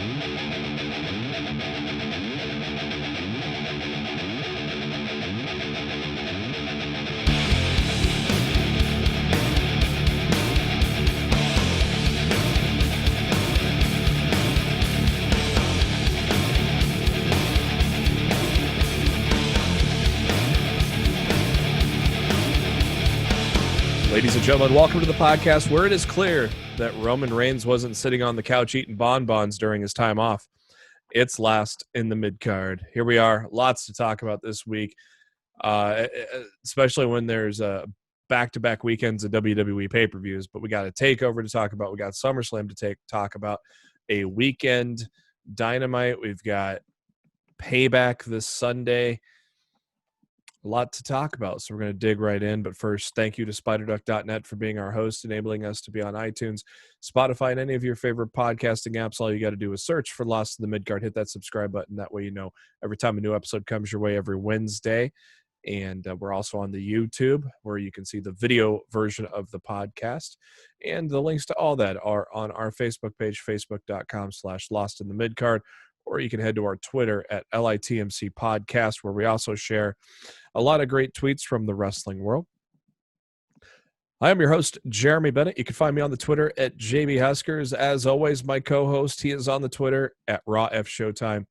Ladies and gentlemen, welcome to the podcast where it is clear that Roman Reigns wasn't sitting on the couch eating bonbons during his time off. It's last in the mid-card. Here we are. Lots to talk about this week, especially when there's back-to-back weekends of WWE pay-per-views. But we got a Takeover to talk about. We got SummerSlam to talk about. A weekend Dynamite. We've got Payback this Sunday. A lot to talk about, so we're going to dig right in. But first, thank you to SpiderDuck.net for being our host, enabling us to be on iTunes, Spotify, and any of your favorite podcasting apps. All you got to do is search for Lost in the Midcard. Hit that subscribe button. That way you know every time a new episode comes your way every Wednesday. And we're also on the YouTube, where you can see the video version of the podcast. And the links to all that are on our Facebook page, facebook.com/Lost in the Midcard. Or you can head to our Twitter at LITMC Podcast, where we also share a lot of great tweets from the wrestling world. I am your host, Jeremy Bennett. You can find me on the Twitter at JB Huskers. As always, my co-host, he is on the Twitter at Raw F Showtime.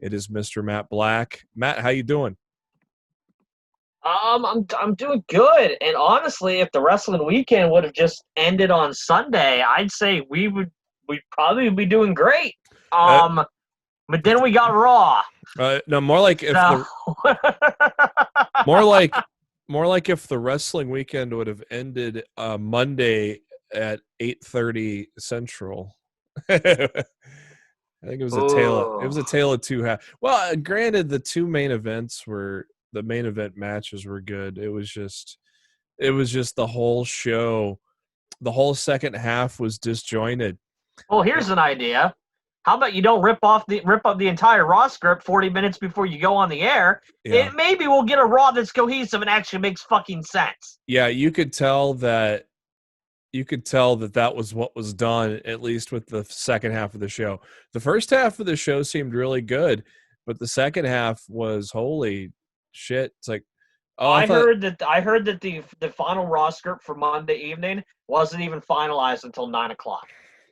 It is Mr. Matt Black. Matt, how you doing? I'm doing good. And honestly, if the wrestling weekend would have just ended on Sunday, I'd say we'd probably be doing great. But then we got Raw. No, more like if more like if the wrestling weekend would have ended Monday at 8:30 Central. I think it was a tale of two halves. Well, granted, the main event matches were good. It was just the whole show. The whole second half was disjointed. Well, here's an idea. How about you don't rip up the entire Raw script 40 minutes before you go on the air? Yeah. Maybe we'll get a Raw that's cohesive and actually makes fucking sense. Yeah, you could tell that was what was done, at least with the second half of the show. The first half of the show seemed really good, but the second half was holy shit. It's like, I heard that the final Raw script for Monday evening wasn't even finalized until 9 o'clock.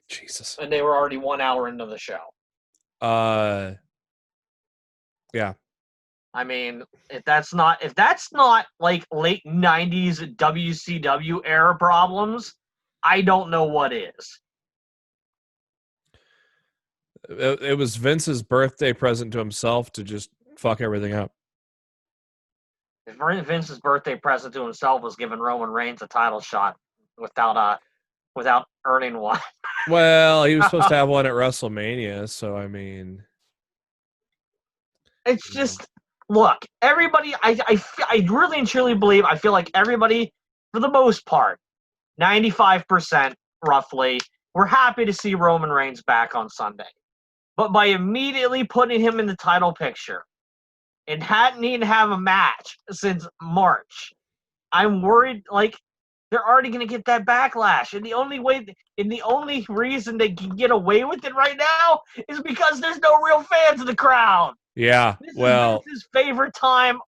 Jesus. And they were already 1 hour into the show. Yeah. I mean, if that's not like late 90s WCW era problems, I don't know what is. It was Vince's birthday present to himself to just fuck everything up. If Vince's birthday present to himself was giving Roman Reigns a title shot without earning one. Well, he was supposed to have one at WrestleMania, so I mean, it's just look. Everybody, I really and truly believe. I feel like everybody, for the most part, 95% roughly, we're happy to see Roman Reigns back on Sunday. But by immediately putting him in the title picture and hadn't even have a match since March, I'm worried. Like, they're already going to get that backlash. And the only reason they can get away with it right now is because there's no real fans in the crowd. Yeah, This well, is his favorite time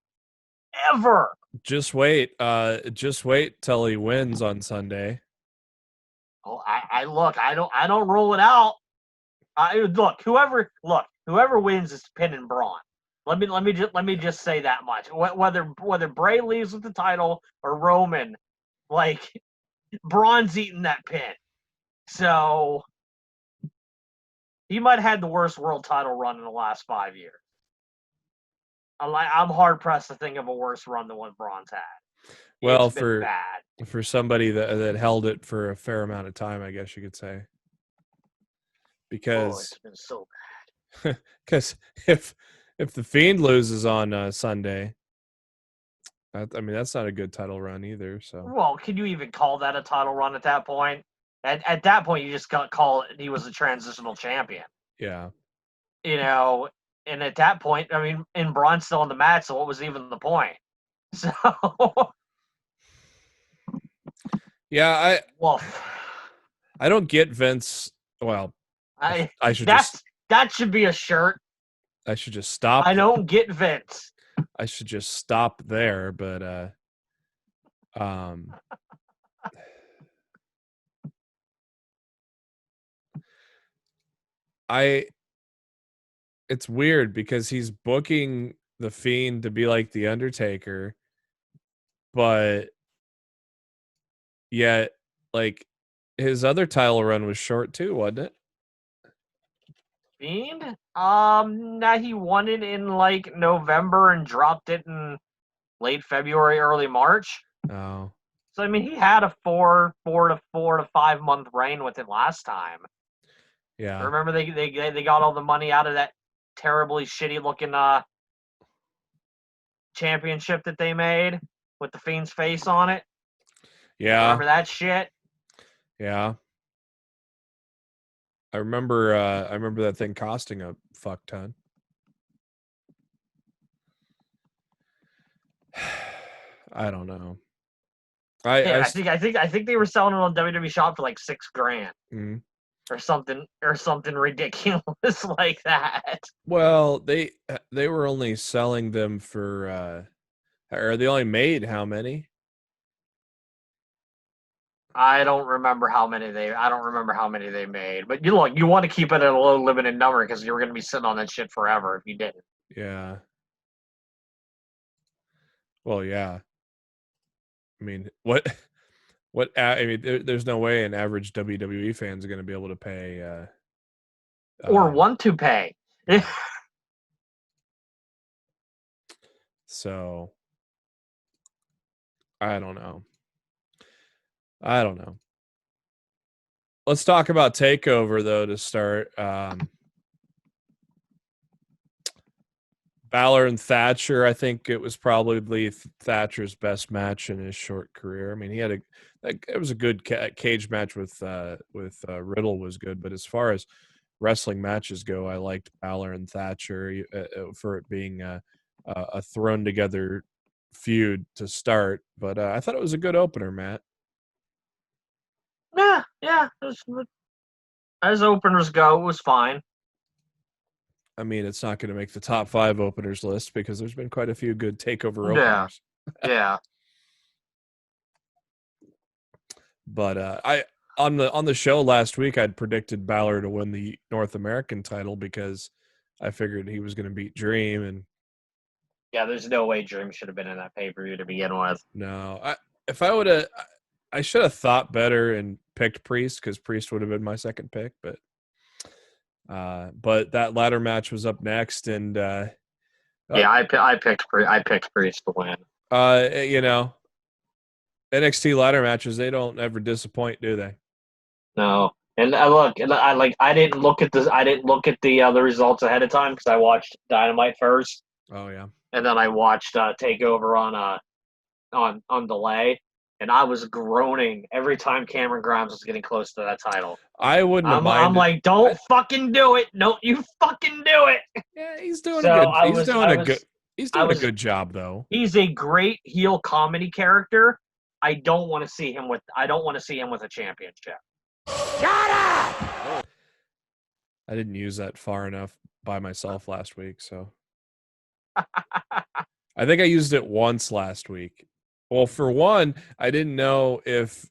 ever. Just wait till he wins on Sunday. Oh, I don't roll it out. Whoever wins is pinning Braun. Let me just say that much. Whether Bray leaves with the title or Roman, like, Braun's eating that pin. So he might have had the worst world title run in the last 5 years. I'm hard pressed to think of a worse run than what Braun's had. Well, It's been bad. for somebody that held it for a fair amount of time, I guess you could say. Because it's been so bad. Because if the Fiend loses on Sunday, that's not a good title run either. So, well, can you even call that a title run at that point? At that point, you just got call it. He was a transitional champion. Yeah. And at that point, I mean, and Braun's still on the mat, so what was even the point? So, yeah, I don't get Vince. Well, I should That should be a shirt. I should just stop. I don't get Vince. I should just stop there, but it's weird because he's booking the Fiend to be like the Undertaker, but yet like his other title run was short too, wasn't it? Fiend? Now he won it in like November and dropped it in late February, early March. Oh. So I mean, he had a 4 to 5 month reign with it last time. Yeah. Remember they got all the money out of that terribly shitty looking championship that they made with the Fiend's face on it. Yeah. Remember that shit? Yeah. I remember that thing costing a fuck ton. I don't know. I think they were selling it on WWE Shop for like $6,000 or something ridiculous like that. Well, they were only selling them for or they only made how many? I don't remember how many they made. But you want to keep it at a low limited number because you're going to be sitting on that shit forever if you didn't. Yeah. Well, yeah. I mean, there's no way an average WWE fan is going to be able to pay or want to pay. So I don't know. Let's talk about Takeover though to start. Balor and Thatcher, I think it was probably Thatcher's best match in his short career. I mean, it was a good cage match with Riddle was good, but as far as wrestling matches go, I liked Balor and Thatcher for it being a thrown together feud to start. But I thought it was a good opener, Matt. Yeah. As openers go, it was fine. I mean, it's not going to make the top 5 openers list because there's been quite a few good Takeover openers. Yeah. But I on the show last week, I'd predicted Balor to win the North American title because I figured he was going to beat Dream, and yeah, there's no way Dream should have been in that pay-per-view to begin with. No, I should have thought better and picked Priest because Priest would have been my second pick, but that ladder match was up next, and I picked Priest to win. NXT ladder matches, they don't ever disappoint, do they? No, and I didn't look at the results ahead of time because I watched Dynamite first. Oh yeah, and then I watched Takeover on delay. And I was groaning every time Cameron Grimes was getting close to that title. I wouldn't have minded. I'm like, don't fucking do it. Don't you fucking do it. Yeah, he's doing a good job though. He's a great heel comedy character. I don't want to see him with a championship. Shut up! I didn't use that far enough by myself last week, so I think I used it once last week. Well, for one, I didn't know if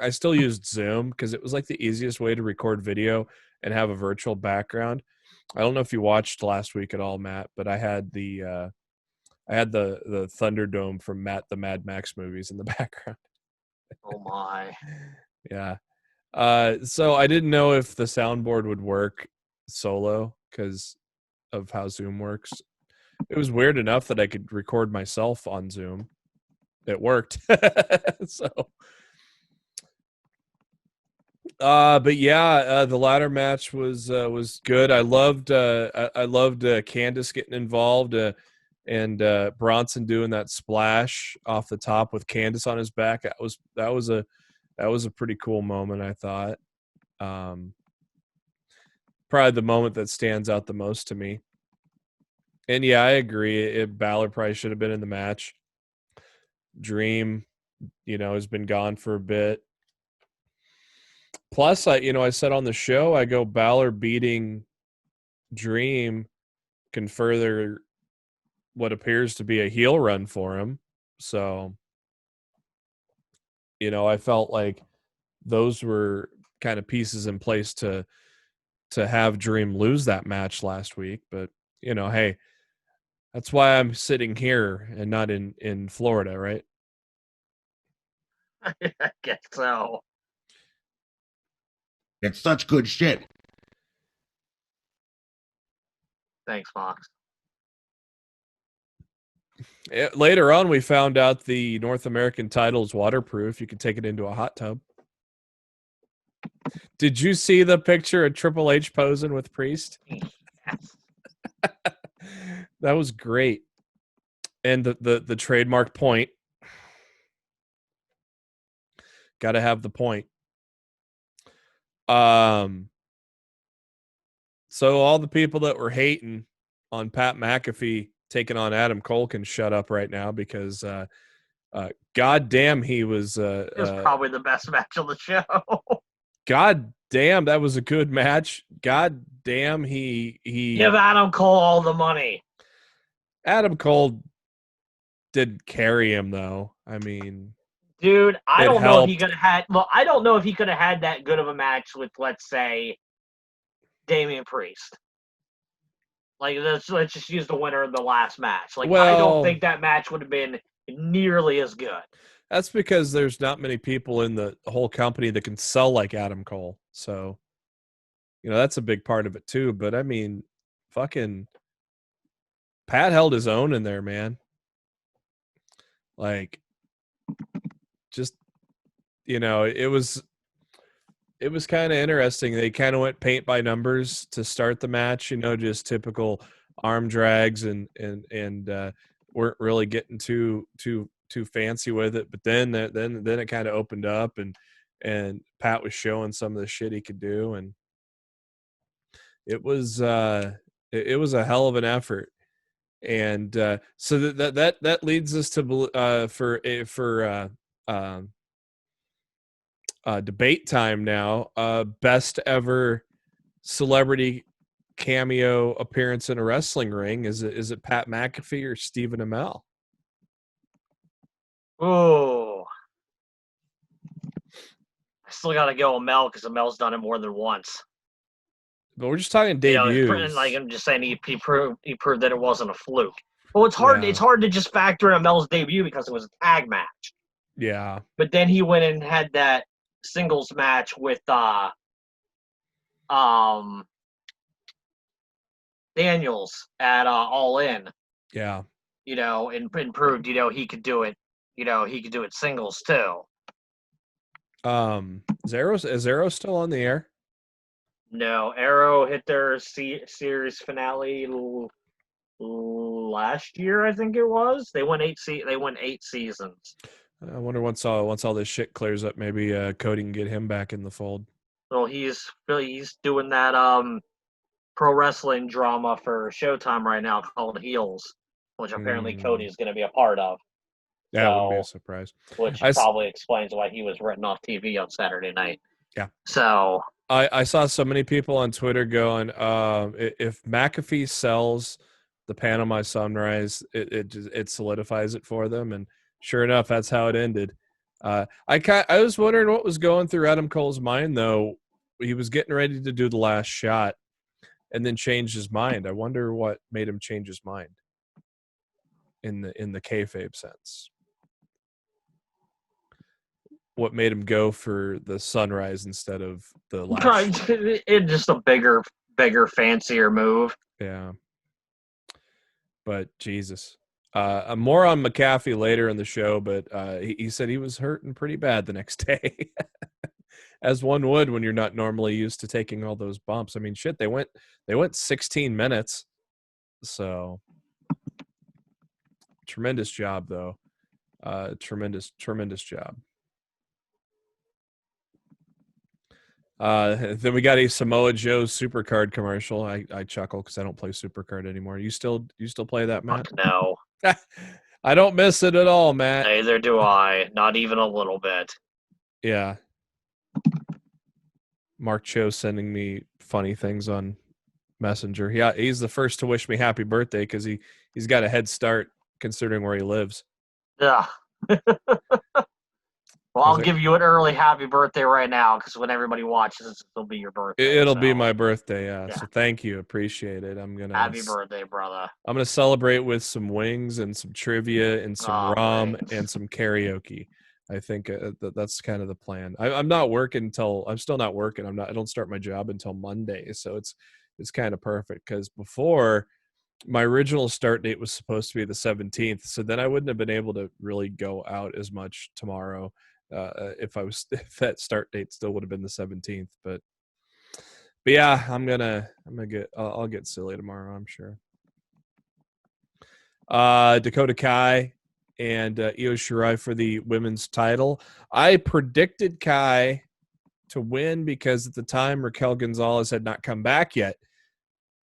I still used Zoom because it was like the easiest way to record video and have a virtual background. I don't know if you watched last week at all, Matt, but I had the Thunderdome from the Mad Max movies in the background. Oh my. Yeah. So I didn't know if the soundboard would work solo because of how Zoom works. It was weird enough that I could record myself on Zoom. It worked. So, but yeah, the ladder match was good. I loved Candice getting involved and Bronson doing that splash off the top with Candice on his back. That was a pretty cool moment, I thought. Probably the moment that stands out the most to me. And yeah, I agree. Balor probably should have been in the match. Dream, has been gone for a bit. Plus, I said on the show, I go Balor beating Dream can further what appears to be a heel run for him. So, I felt like those were kind of pieces in place to have Dream lose that match last week. But, hey, that's why I'm sitting here and not in Florida, right? I guess so. It's such good shit. Thanks, Fox. Later on, we found out the North American title is waterproof. You can take it into a hot tub. Did you see the picture of Triple H posing with Priest? Yes. That was great. And the trademark point. Got to have the point. So all the people that were hating on Pat McAfee taking on Adam Cole can shut up right now because goddamn he was It was probably the best match on the show. God damn, that was a good match. God damn, he Give Adam Cole all the money. Adam Cole didn't carry him though. I mean, dude, I it don't know if he helped. could have had. Well, I don't know if he could have had that good of a match with, let's say, Damian Priest. Like, let's just use the winner of the last match. Like, I don't think that match would have been nearly as good. That's because there's not many people in the whole company that can sell like Adam Cole. So, that's a big part of it too. But I mean, fucking Pat held his own in there, man. Like, just, it was kind of interesting. They kind of went paint by numbers to start the match, just typical arm drags and weren't really getting too fancy with it. But then it kind of opened up and Pat was showing some of the shit he could do, and it was a hell of an effort. And so that leads us to for debate time now. Best ever celebrity cameo appearance in a wrestling ring. Is it Pat McAfee or Stephen Amell? Oh, I still got to go Amell because Amell's done it more than once. But we're just talking debuts. I'm just saying he proved that it wasn't a fluke. Well, it's hard. Yeah. It's hard to just factor in Amell's debut because it was a tag match. Yeah. But then he went and had that singles match with Daniels at All In. Yeah. And proved he could do it. He could do it singles too. Is Arrow still on the air? No, Arrow hit their series finale last year, I think it was. They won 8 seasons. I wonder once all this shit clears up, maybe Cody can get him back in the fold. Well, he's doing that pro wrestling drama for Showtime right now called Heels, which apparently Cody is going to be a part of. That wouldn't be a surprise. Which probably explains why he was written off TV on Saturday night. Yeah. So I saw so many people on Twitter going, if McAfee sells the Panama Sunrise, it solidifies it for them. And sure enough, that's how it ended. I was wondering what was going through Adam Cole's mind, though. He was getting ready to do the last shot and then changed his mind. I wonder what made him change his mind in the kayfabe sense. What made him go for the Sunrise instead of the last? It's just a bigger, fancier move. Yeah. But Jesus. More on McAfee later in the show, but he said he was hurting pretty bad the next day. As one would when you're not normally used to taking all those bumps. I mean, shit, they went 16 minutes. So tremendous job though. Tremendous job. Then we got a Samoa Joe Supercard commercial. I chuckle because I don't play Supercard anymore. You still play that, Matt? No. I don't miss it at all, Matt. Neither do I. Not even a little bit. Yeah. Mark Cho sending me funny things on Messenger. Yeah, he's the first to wish me happy birthday because he's got a head start considering where he lives. Yeah. Well, I'll give you an early happy birthday right now because when everybody watches, it'll be your birthday. It'll be my birthday, yeah. So thank you, appreciate it. Happy birthday, brother. I'm gonna celebrate with some wings and some trivia and some rum and some karaoke. I think that's kind of the plan. I'm not working until I'm still not working. I don't start my job until Monday, so it's kind of perfect because before my original start date was supposed to be the 17th, so then I wouldn't have been able to really go out as much tomorrow if that start date still would have been the 17th. But yeah, I'll get silly tomorrow, I'm sure. Dakota Kai and Io Shirai for the women's title. I predicted Kai to win because at the time Raquel Gonzalez had not come back yet.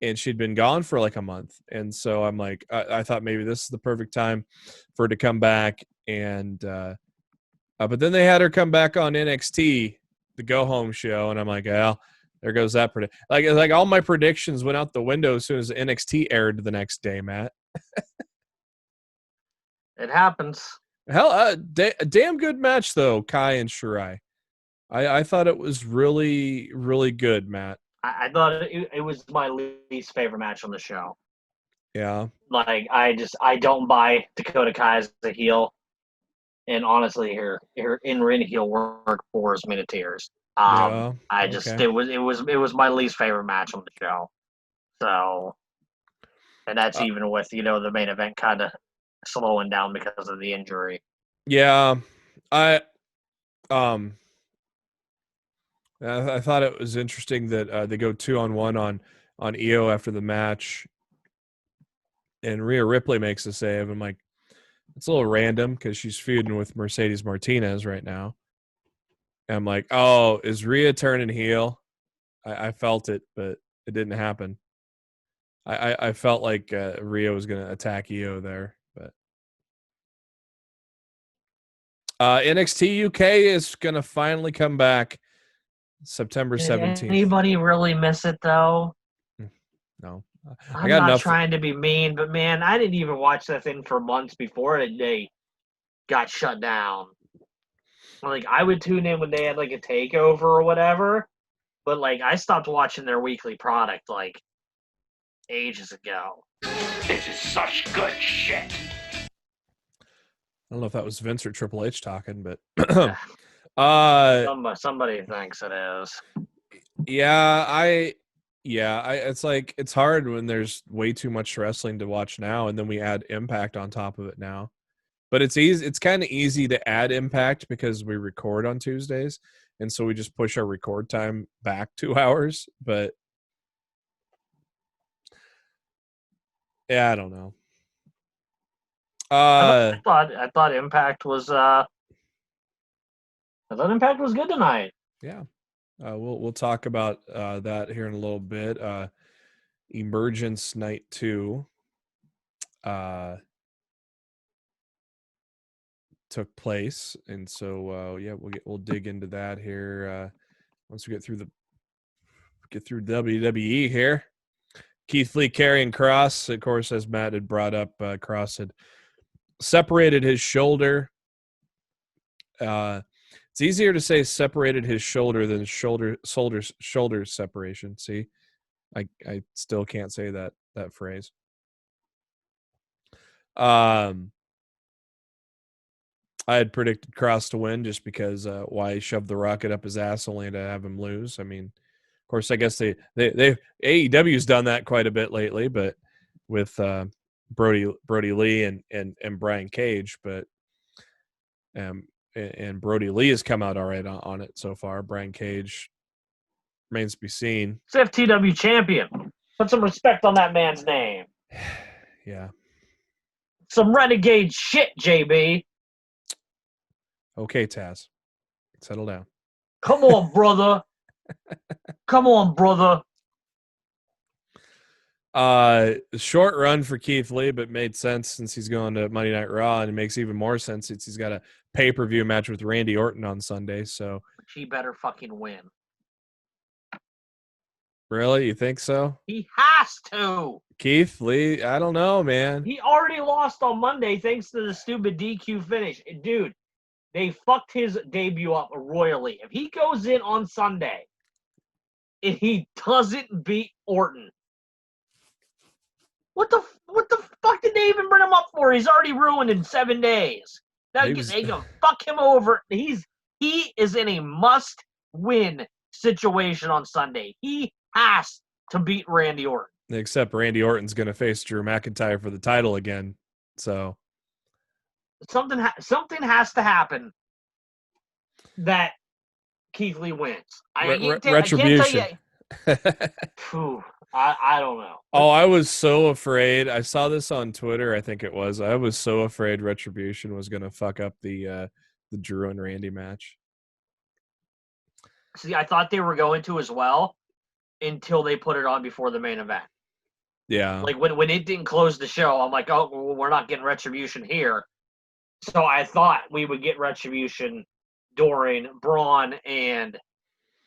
And she'd been gone for like a month. And so I'm like, I thought maybe this is the perfect time for her to come back. And but then they had her come back on NXT, the go home show. And I'm like, well, there goes that prediction. Like all my predictions went out the window as soon as NXT aired the next day, Matt. It happens. Hell, damn good match, though, Kai and Shirai. I thought it was really, really good, Matt. I thought it was my least favorite match on the show. Yeah. Like, I don't buy Dakota Kai as a heel. And honestly, her in-ring heel work bores me to tears. It was my least favorite match on the show. So, and that's even with, the main event kind of slowing down because of the injury. Yeah. I thought it was interesting that they go 2-on-1 on Io after the match, and Rhea Ripley makes a save. I'm like, it's a little random because she's feuding with Mercedes Martinez right now. And I'm like, oh, is Rhea turning heel? I felt it, but it didn't happen. I felt like Rhea was going to attack Io there, but NXT UK is going to finally come back September 17th. Did anybody really miss it, though? No. I'm not trying to be mean, but, man, I didn't even watch that thing for months before they got shut down. Like, I would tune in when they had, like, a takeover or whatever, but, like, I stopped watching their weekly product, like, ages ago. This is such good shit. I don't know if that was Vince or Triple H talking, but somebody thinks it is. It's like it's hard when there's way too much wrestling to watch now, and then we add Impact on top of it now. But it's easy. It's kind of easy to add Impact because we record on Tuesdays, and so we just push our record time back 2 hours. But yeah, I don't know. I thought Impact was good tonight. Yeah. We'll talk about that here in a little bit. Emergence Night 2 took place, and so we'll dig into that here once we get through WWE here. Keith Lee carrying Cross, of course, as Matt had brought up. Cross had separated his shoulder. It's easier to say separated his shoulder than shoulder separation. See, I still can't say that phrase. I had predicted Cross to win just because why shove the rocket up his ass only to have him lose. I mean, of course, I guess they AEW's done that quite a bit lately, but with Brody Lee and Brian Cage, but and Brody Lee has come out all right on it so far. Brian Cage remains to be seen. FTW champion. Put some respect on that man's name. Yeah. Some renegade shit, JB. Okay, Taz. Settle down. Come on, brother. Come on, brother. Short run for Keith Lee, but made sense since he's going to Monday Night Raw, and it makes even more sense since he's got a pay-per-view match with Randy Orton on Sunday. So he better fucking win. Really? You think so? He has to. Keith Lee? I don't know, man. He already lost on Monday thanks to the stupid DQ finish. Dude, they fucked his debut up royally. If he goes in on Sunday, if he doesn't beat Orton, what the fuck did they even bring him up for? He's already ruined in 7 days. They can fuck him over. He is in a must-win situation on Sunday. He has to beat Randy Orton. Except Randy Orton's going to face Drew McIntyre for the title again. So something has to happen that Keith Lee wins. Retribution. I don't know. Oh, I was so afraid. I saw this on Twitter, I think it was. I was so afraid Retribution was going to fuck up the Drew and Randy match. See, I thought they were going to as well until they put it on before the main event. Yeah. Like when it didn't close the show, I'm like, oh, well, we're not getting Retribution here. So I thought we would get Retribution during Braun and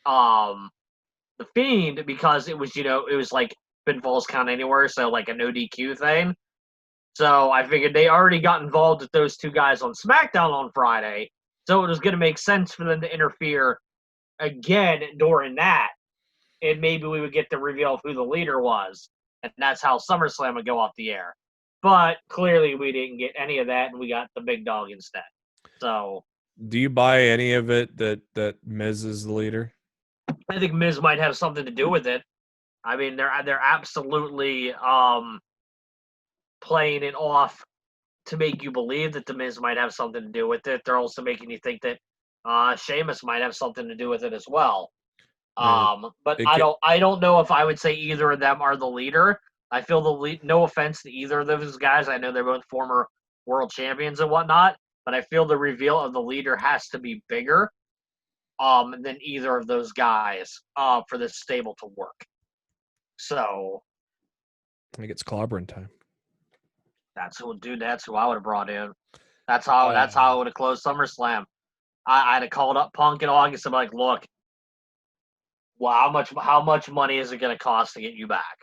the Fiend because it was, it was like pinfalls count anywhere, so like a no DQ thing. So I figured they already got involved with those two guys on SmackDown on Friday, so it was going to make sense for them to interfere again during that, and maybe we would get the reveal of who the leader was, and that's how SummerSlam would go off the air. But clearly we didn't get any of that, and we got the big dog instead. So, do you buy any of it that Miz is the leader? I think Miz might have something to do with it. I mean, they're absolutely playing it off to make you believe that the Miz might have something to do with it. They're also making you think that Sheamus might have something to do with it as well. But I don't know if I would say either of them are the leader. I feel no offense to either of those guys. I know they're both former world champions and whatnot, but I feel the reveal of the leader has to be bigger than either of those guys for this stable to work. So I think it's clobbering time. That's who I would have brought in. That's how I would have closed SummerSlam. I'd have called up Punk in August and be like, look, well, how much money is it going to cost to get you back?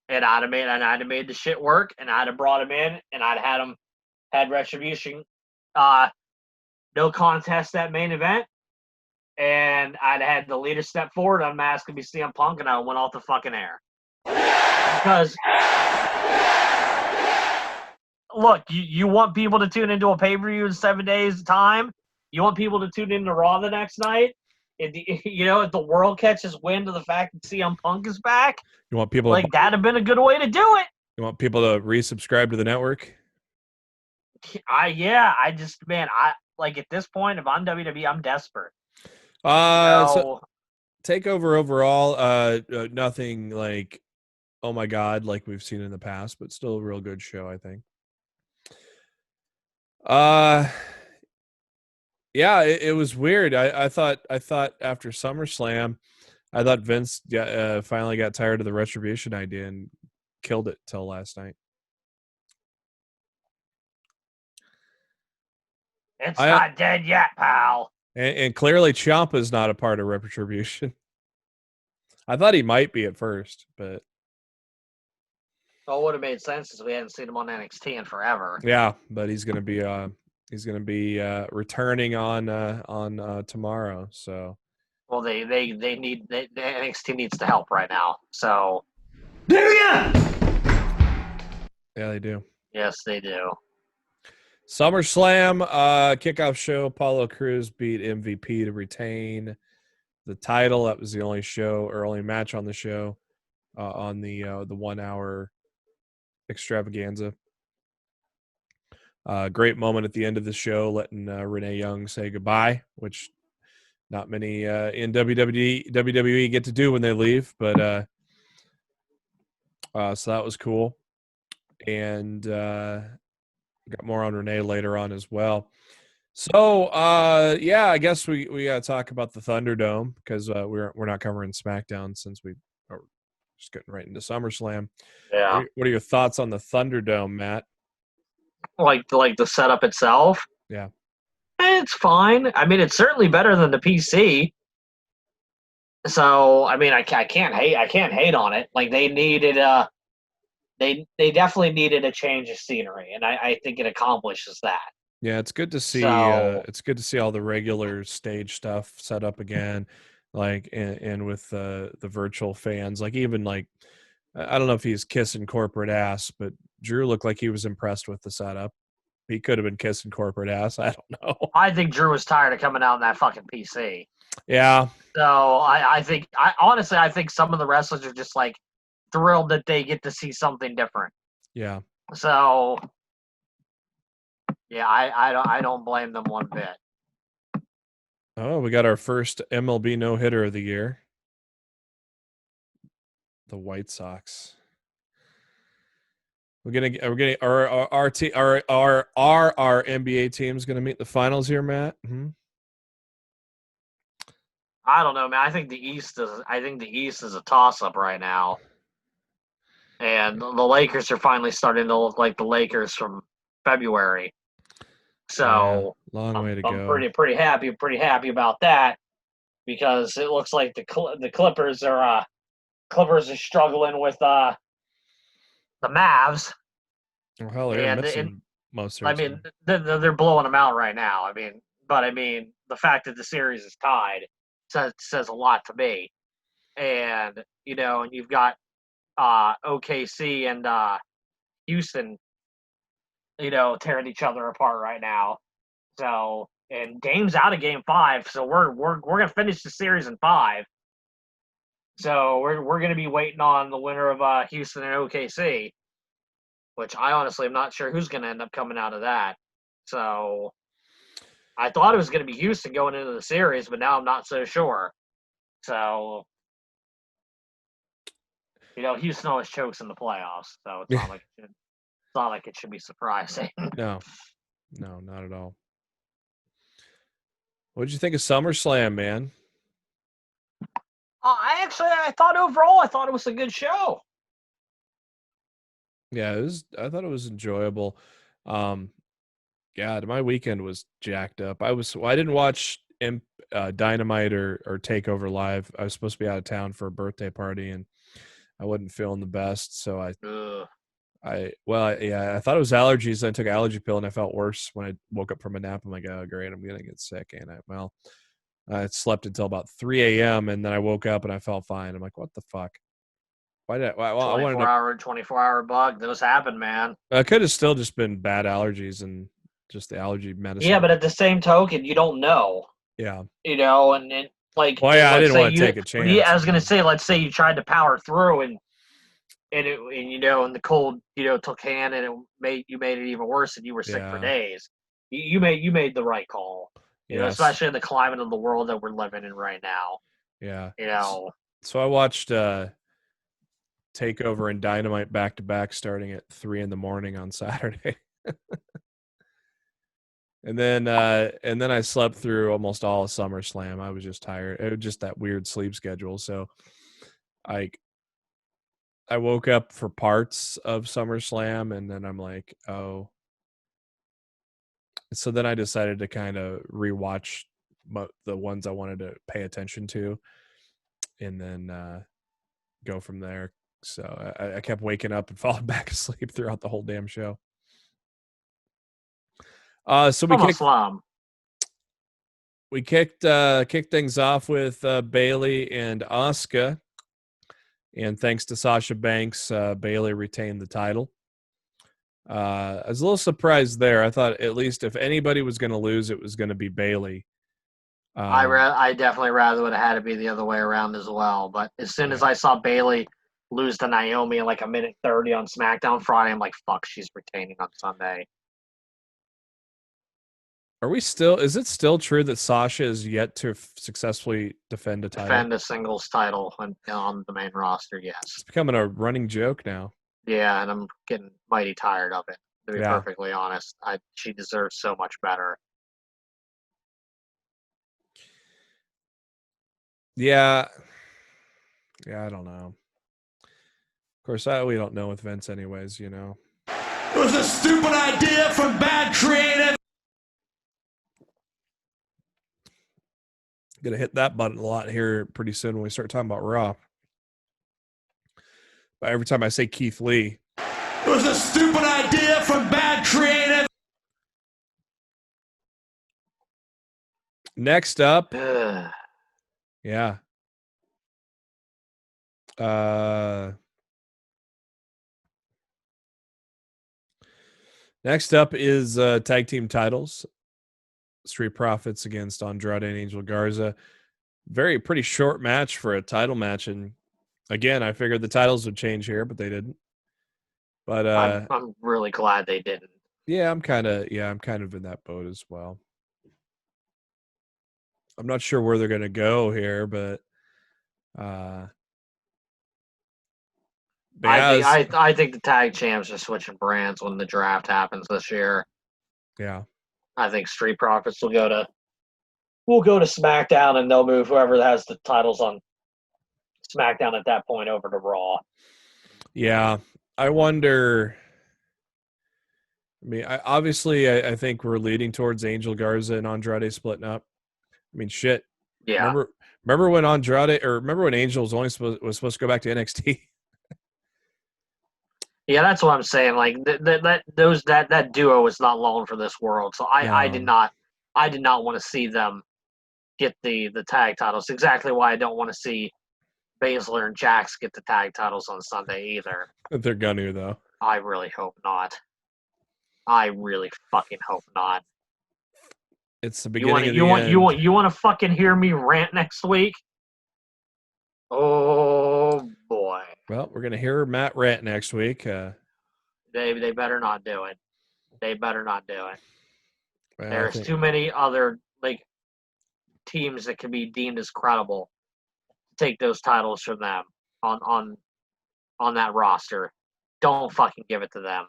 And I'd have made the shit work, and I'd have brought him in, and I'd have had Retribution, no contest at main event, and I'd have had the leader step forward, unmask and be CM Punk, and I went off the fucking air. Because look, you want people to tune into a pay-per-view in 7 days' time. You want people to tune into Raw the next night. If the world catches wind of the fact that CM Punk is back, you want people that'd have been a good way to do it. You want people to resubscribe to the network? At this point, if I'm WWE, I'm desperate. So Takeover overall, nothing like, oh my god, like we've seen in the past, but still a real good show, I think. Yeah, it was weird. I thought after SummerSlam, I thought Vince finally got tired of the Retribution idea and killed it till last night. It's not dead yet, pal. And clearly Ciampa's not a part of Retribution. I thought he might be at first, but well, it would have made sense since we hadn't seen him on NXT in forever. Yeah, but he's going to be returning on tomorrow. So, well, the NXT needs the help right now. So, do ya? Yeah, they do. Yes, they do. SummerSlam kickoff show. Apollo Crews beat MVP to retain the title. That was the only match on the show on the 1 hour extravaganza. Great moment at the end of the show, letting Renee Young say goodbye, which not many in WWE get to do when they leave. But so that was cool, and got more on Renee later on as well. So I guess we got to talk about the Thunderdome because we're not covering SmackDown since we are just getting right into SummerSlam. Yeah. What are your thoughts on the Thunderdome, Matt? Like the setup itself? Yeah. It's fine. I mean, it's certainly better than the PC. So I mean, I can't hate on it. Like they needed they definitely needed a change of scenery, and I think it accomplishes that. Yeah, it's good to see. So It's good to see all the regular stage stuff set up again, like and with the virtual fans. Like even like I don't know if he's kissing corporate ass, but Drew looked like he was impressed with the setup. He could have been kissing corporate ass. I don't know. I think Drew was tired of coming out in that fucking PC. Yeah, So I think honestly I think some of the wrestlers are just like thrilled that they get to see something different. yeah. So yeah, I don't blame them one bit. Oh, we got our first MLB no hitter of the year. The White Sox. Our NBA team's gonna meet the finals here, Matt. Mm-hmm. I don't know, man. I think the East is a toss up right now. And the Lakers are finally starting to look like the Lakers from February. So Yeah, long way to I'm go. pretty happy about that because it looks like the Clippers are struggling with the Mavs. Oh hell, they're missing most of I their mean team. they're blowing them out right now. I mean the fact that the series is tied says a lot to me. And and you've got OKC and Houston, tearing each other apart right now. So and Dame's out of Game 5, so we're gonna finish the series in 5. So we're gonna be waiting on the winner of Houston and OKC, which I honestly am not sure who's gonna end up coming out of that. So I thought it was gonna be Houston going into the series, but now I'm not so sure. So Houston always chokes in the playoffs, so it's not like it should be surprising. No, not at all. What did you think of SummerSlam, man? I thought overall, it was a good show. Yeah, I thought it was enjoyable. God, my weekend was jacked up. I didn't watch Dynamite or Takeover live. I was supposed to be out of town for a birthday party, and I wasn't feeling the best. So I thought it was allergies. I took an allergy pill, and I felt worse when I woke up from a nap. I'm like, oh great, I'm gonna get sick, and I slept until about 3 a.m. and then I woke up and I felt fine. I'm like, what the fuck? Why did I 24-hour bug? Those happen, man. It could have still just been bad allergies and just the allergy medicine. Yeah, but at the same token, you don't know. Yeah. And like. Well, yeah, I didn't want to take a chance. Yeah, I was gonna say, let's say you tried to power through and the cold took hand and you made it even worse and you were sick for days. You made the right call. Especially in the climate of the world that we're living in right now. Yeah. So I watched Takeover and Dynamite back to back starting at 3 a.m. on Saturday. and then I slept through almost all of SummerSlam. I was just tired. It was just that weird sleep schedule. So I woke up for parts of SummerSlam and then I'm like, oh. So then I decided to kind of rewatch the ones I wanted to pay attention to and then go from there. So I kept waking up and falling back asleep throughout the whole damn show. So we kicked things off with Bayley and Asuka. And thanks to Sasha Banks, Bayley retained the title. I was a little surprised there. I thought at least if anybody was going to lose, it was going to be Bayley. I definitely rather would have had it be the other way around as well. But as soon as I saw Bayley lose to Naomi in like a minute 30 on SmackDown Friday, I'm like, fuck, she's retaining on Sunday. Is it still true that Sasha is yet to successfully defend a title? Defend a singles title on the main roster, yes. It's becoming a running joke now. Yeah, and I'm getting mighty tired of it, to be perfectly honest. She deserves so much better. Yeah, I don't know. Of course, we don't know with Vince anyways, It was a stupid idea from bad creative. Gonna hit that button a lot here pretty soon when we start talking about Raw. But every time I say Keith Lee, It was a stupid idea from bad creative. next up, Ugh. yeah. Next up is tag team titles. Street Profits against Andrade and Angel Garza. Pretty short match for a title match, and again, I figured the titles would change here, but they didn't. But I'm really glad they didn't. yeah, I'm kind of in that boat as well. I'm not sure where they're going to go here, but I think the tag champs are switching brands when the draft happens this year. yeah. I think Street Profits will go to SmackDown, and they'll move whoever has the titles on SmackDown at that point over to Raw. Yeah, I wonder. I mean, I think we're leading towards Angel Garza and Andrade splitting up. I mean, shit. Yeah. Remember when Angel was supposed to go back to NXT? Yeah, that's what I'm saying. Like that duo was not long for this world. So I did not want to see them get the tag titles. Exactly why I don't want to see Baszler and Jax get the tag titles on Sunday either. They're gonna though. I really hope not. I really fucking hope not. It's the beginning of the end. You want to fucking hear me rant next week? Oh boy. Well, we're gonna hear Matt rant next week. They better not do it. They better not do it. Well, There's too many other teams that can be deemed as credible to take those titles from them on that roster. Don't fucking give it to them.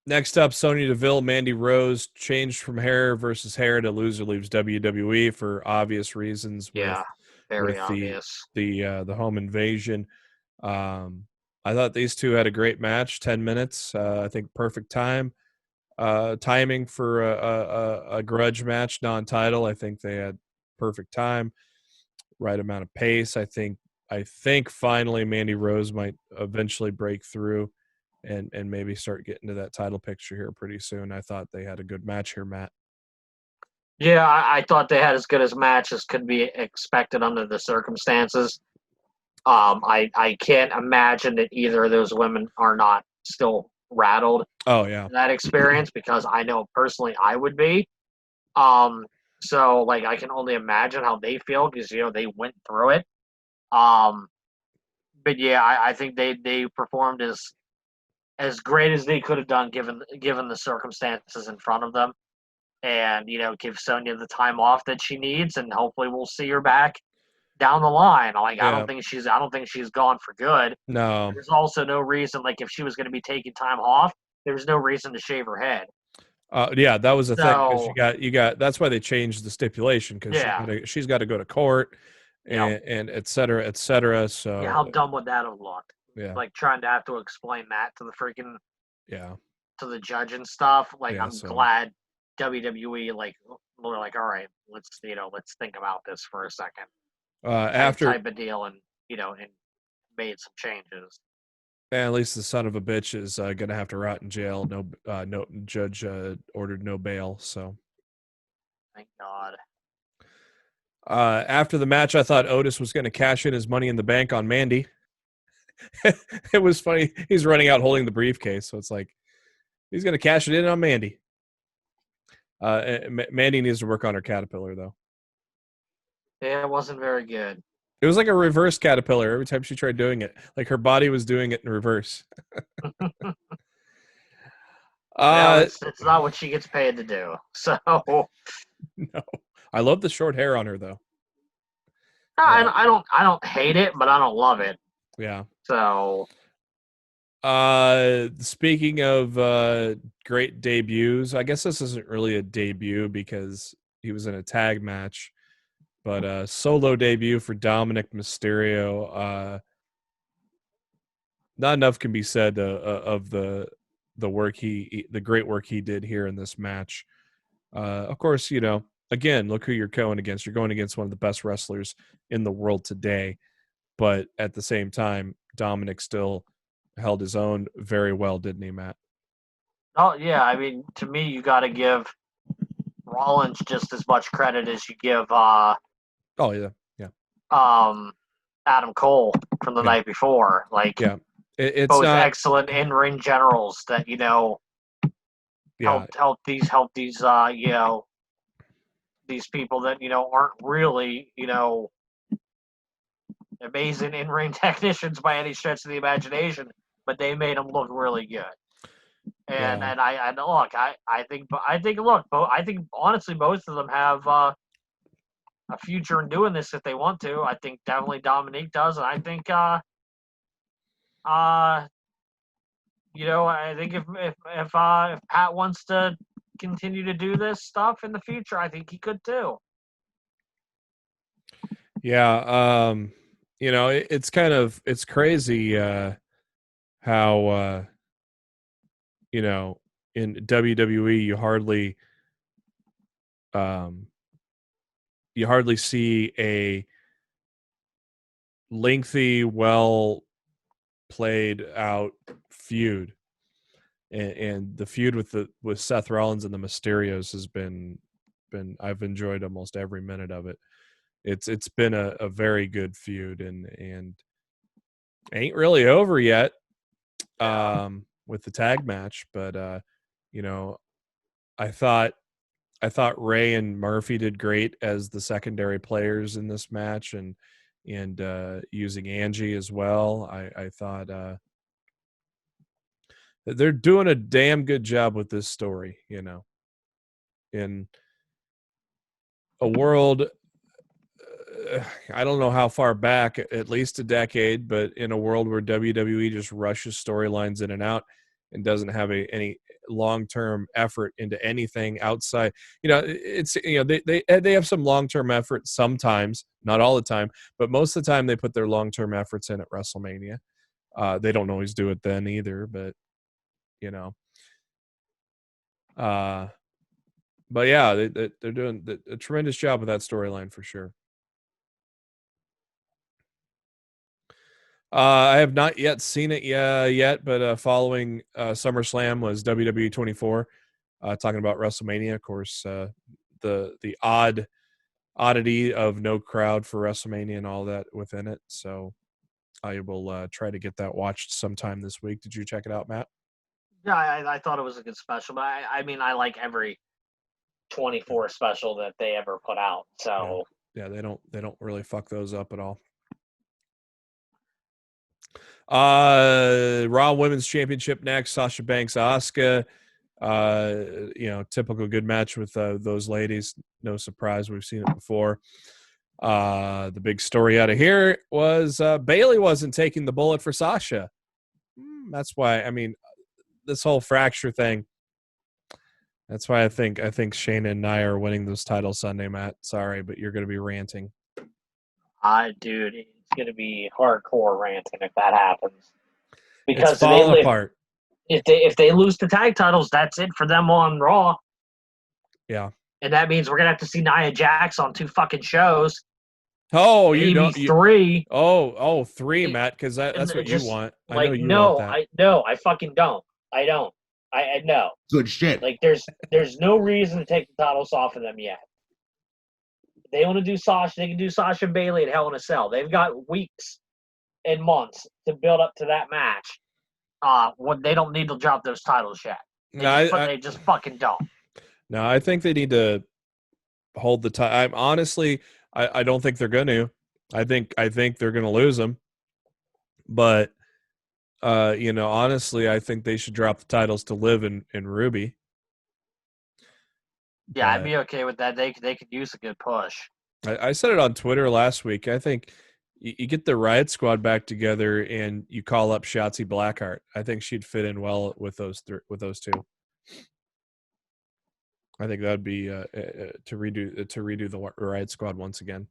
Next up, Sonya Deville, Mandy Rose changed from hair versus hair to loser leaves WWE for obvious reasons. Yeah, very with obvious. The home invasion. I thought these two had a great match, 10 minutes. I think perfect timing for a grudge match, non-title. I think they had perfect time, right amount of pace. I think finally Mandy Rose might eventually break through and maybe start getting to that title picture here pretty soon. I thought they had a good match here, Matt. Yeah, I thought they had as good as match as could be expected under the circumstances. I can't imagine that either of those women are not still rattled. Oh yeah, that experience, because I know personally I would be. So I can only imagine how they feel because they went through it. But yeah, I think they performed as great as they could have done given the circumstances in front of them, and give Sonya the time off that she needs, and hopefully we'll see her back down the line. Yeah. I don't think she's gone for good. No. There's also no reason, if she was going to be taking time off, there's no reason to shave her head. Yeah, that was the thing. 'Cause you got. That's why they changed the stipulation, because she's got to go to court, and et cetera, et cetera. So yeah, how dumb would that have looked? Yeah, trying to have to explain that to the freaking to the judge and stuff. Glad WWE we're all right, let's think about this for a second. After type of deal, and and made some changes. And at least the son of a bitch is going to have to rot in jail. No judge ordered no bail. So, thank God. After the match, I thought Otis was going to cash in his Money in the Bank on Mandy. It was funny. He's running out holding the briefcase, so it's like he's going to cash it in on Mandy. Mandy needs to work on her caterpillar, though. Yeah, it wasn't very good. It was like a reverse caterpillar every time she tried doing it. Like her body was doing it in reverse. It's not what she gets paid to do. So no, I love the short hair on her though. I don't hate it, but I don't love it. Yeah. So. Speaking of great debuts, I guess this isn't really a debut because he was in a tag match. But solo debut for Dominic Mysterio. Not enough can be said of the work the great work he did here in this match. Of course, again, look who you're going against. You're going against one of the best wrestlers in the world today. But at the same time, Dominic still held his own very well, didn't he, Matt? Oh yeah, I mean, to me, you got to give Rollins just as much credit as you give Oh yeah, Adam Cole from the night before. Like, yeah, it's both not excellent in-ring generals that help these these people that aren't really amazing in-ring technicians by any stretch of the imagination, but they made them look really good. And I look, I think honestly most of them have a future in doing this if they want to. I think definitely Dominique does, and I think I think if Pat wants to continue to do this stuff in the future, I think he could too. Yeah, it's crazy how in WWE you hardly see a lengthy, well played out feud, and the feud with Seth Rollins and the Mysterios has been I've enjoyed almost every minute of it. It's been a very good feud, and ain't really over yet with the tag match, but I thought Ray and Murphy did great as the secondary players in this match, and using Angie as well. I thought they're doing a damn good job with this story, in a world, I don't know how far back, at least a decade, but in a world where WWE just rushes storylines in and out and doesn't have any long-term effort into anything outside. It's they have some long-term effort sometimes, not all the time, but most of the time they put their long-term efforts in at WrestleMania. They don't always do it then either, but but yeah, they're doing a tremendous job with that storyline for sure. I have not yet seen it yet, but following SummerSlam was WWE 24, talking about WrestleMania. Of course, the oddity of no crowd for WrestleMania and all that within it. So I will try to get that watched sometime this week. Did you check it out, Matt? Yeah, I thought it was a good special, but I mean, I like every 24 special that they ever put out. So yeah, they don't really fuck those up at all. Raw Women's Championship next. Sasha Banks, Asuka. Typical good match with those ladies. No surprise, we've seen it before. The big story out of here was Bayley wasn't taking the bullet for Sasha. That's why, I mean, this whole fracture thing. That's why I think Shayna and Nia are winning those titles Sunday, Matt. Sorry, but you're going to be ranting. Dude, it's going to be hardcore ranting if that happens. Because it's falling apart. If they lose the tag titles, that's it for them on Raw. Yeah. And that means we're going to have to see Nia Jax on 2 fucking shows. Oh, maybe you don't 3. Oh, 3, Matt, because that's what you want. I know you want that. I fucking don't. I don't. I no. Good shit. Like there's no reason to take the titles off of them yet. They want to do Sasha. They can do Sasha and Bayley at Hell in a Cell. They've got weeks and months to build up to that match. When they don't need to drop those titles yet. They just fucking don't. No, I think they need to hold the title. Honestly, I don't think they're going to. I think they're going to lose them. But honestly, I think they should drop the titles to Liv and Ruby. Yeah, I'd be okay with that. They could use a good push. I said it on Twitter last week. I think you get the Riot Squad back together and you call up Shotzi Blackheart. I think she'd fit in well with those two. I think that'd be to redo the Riot Squad once again.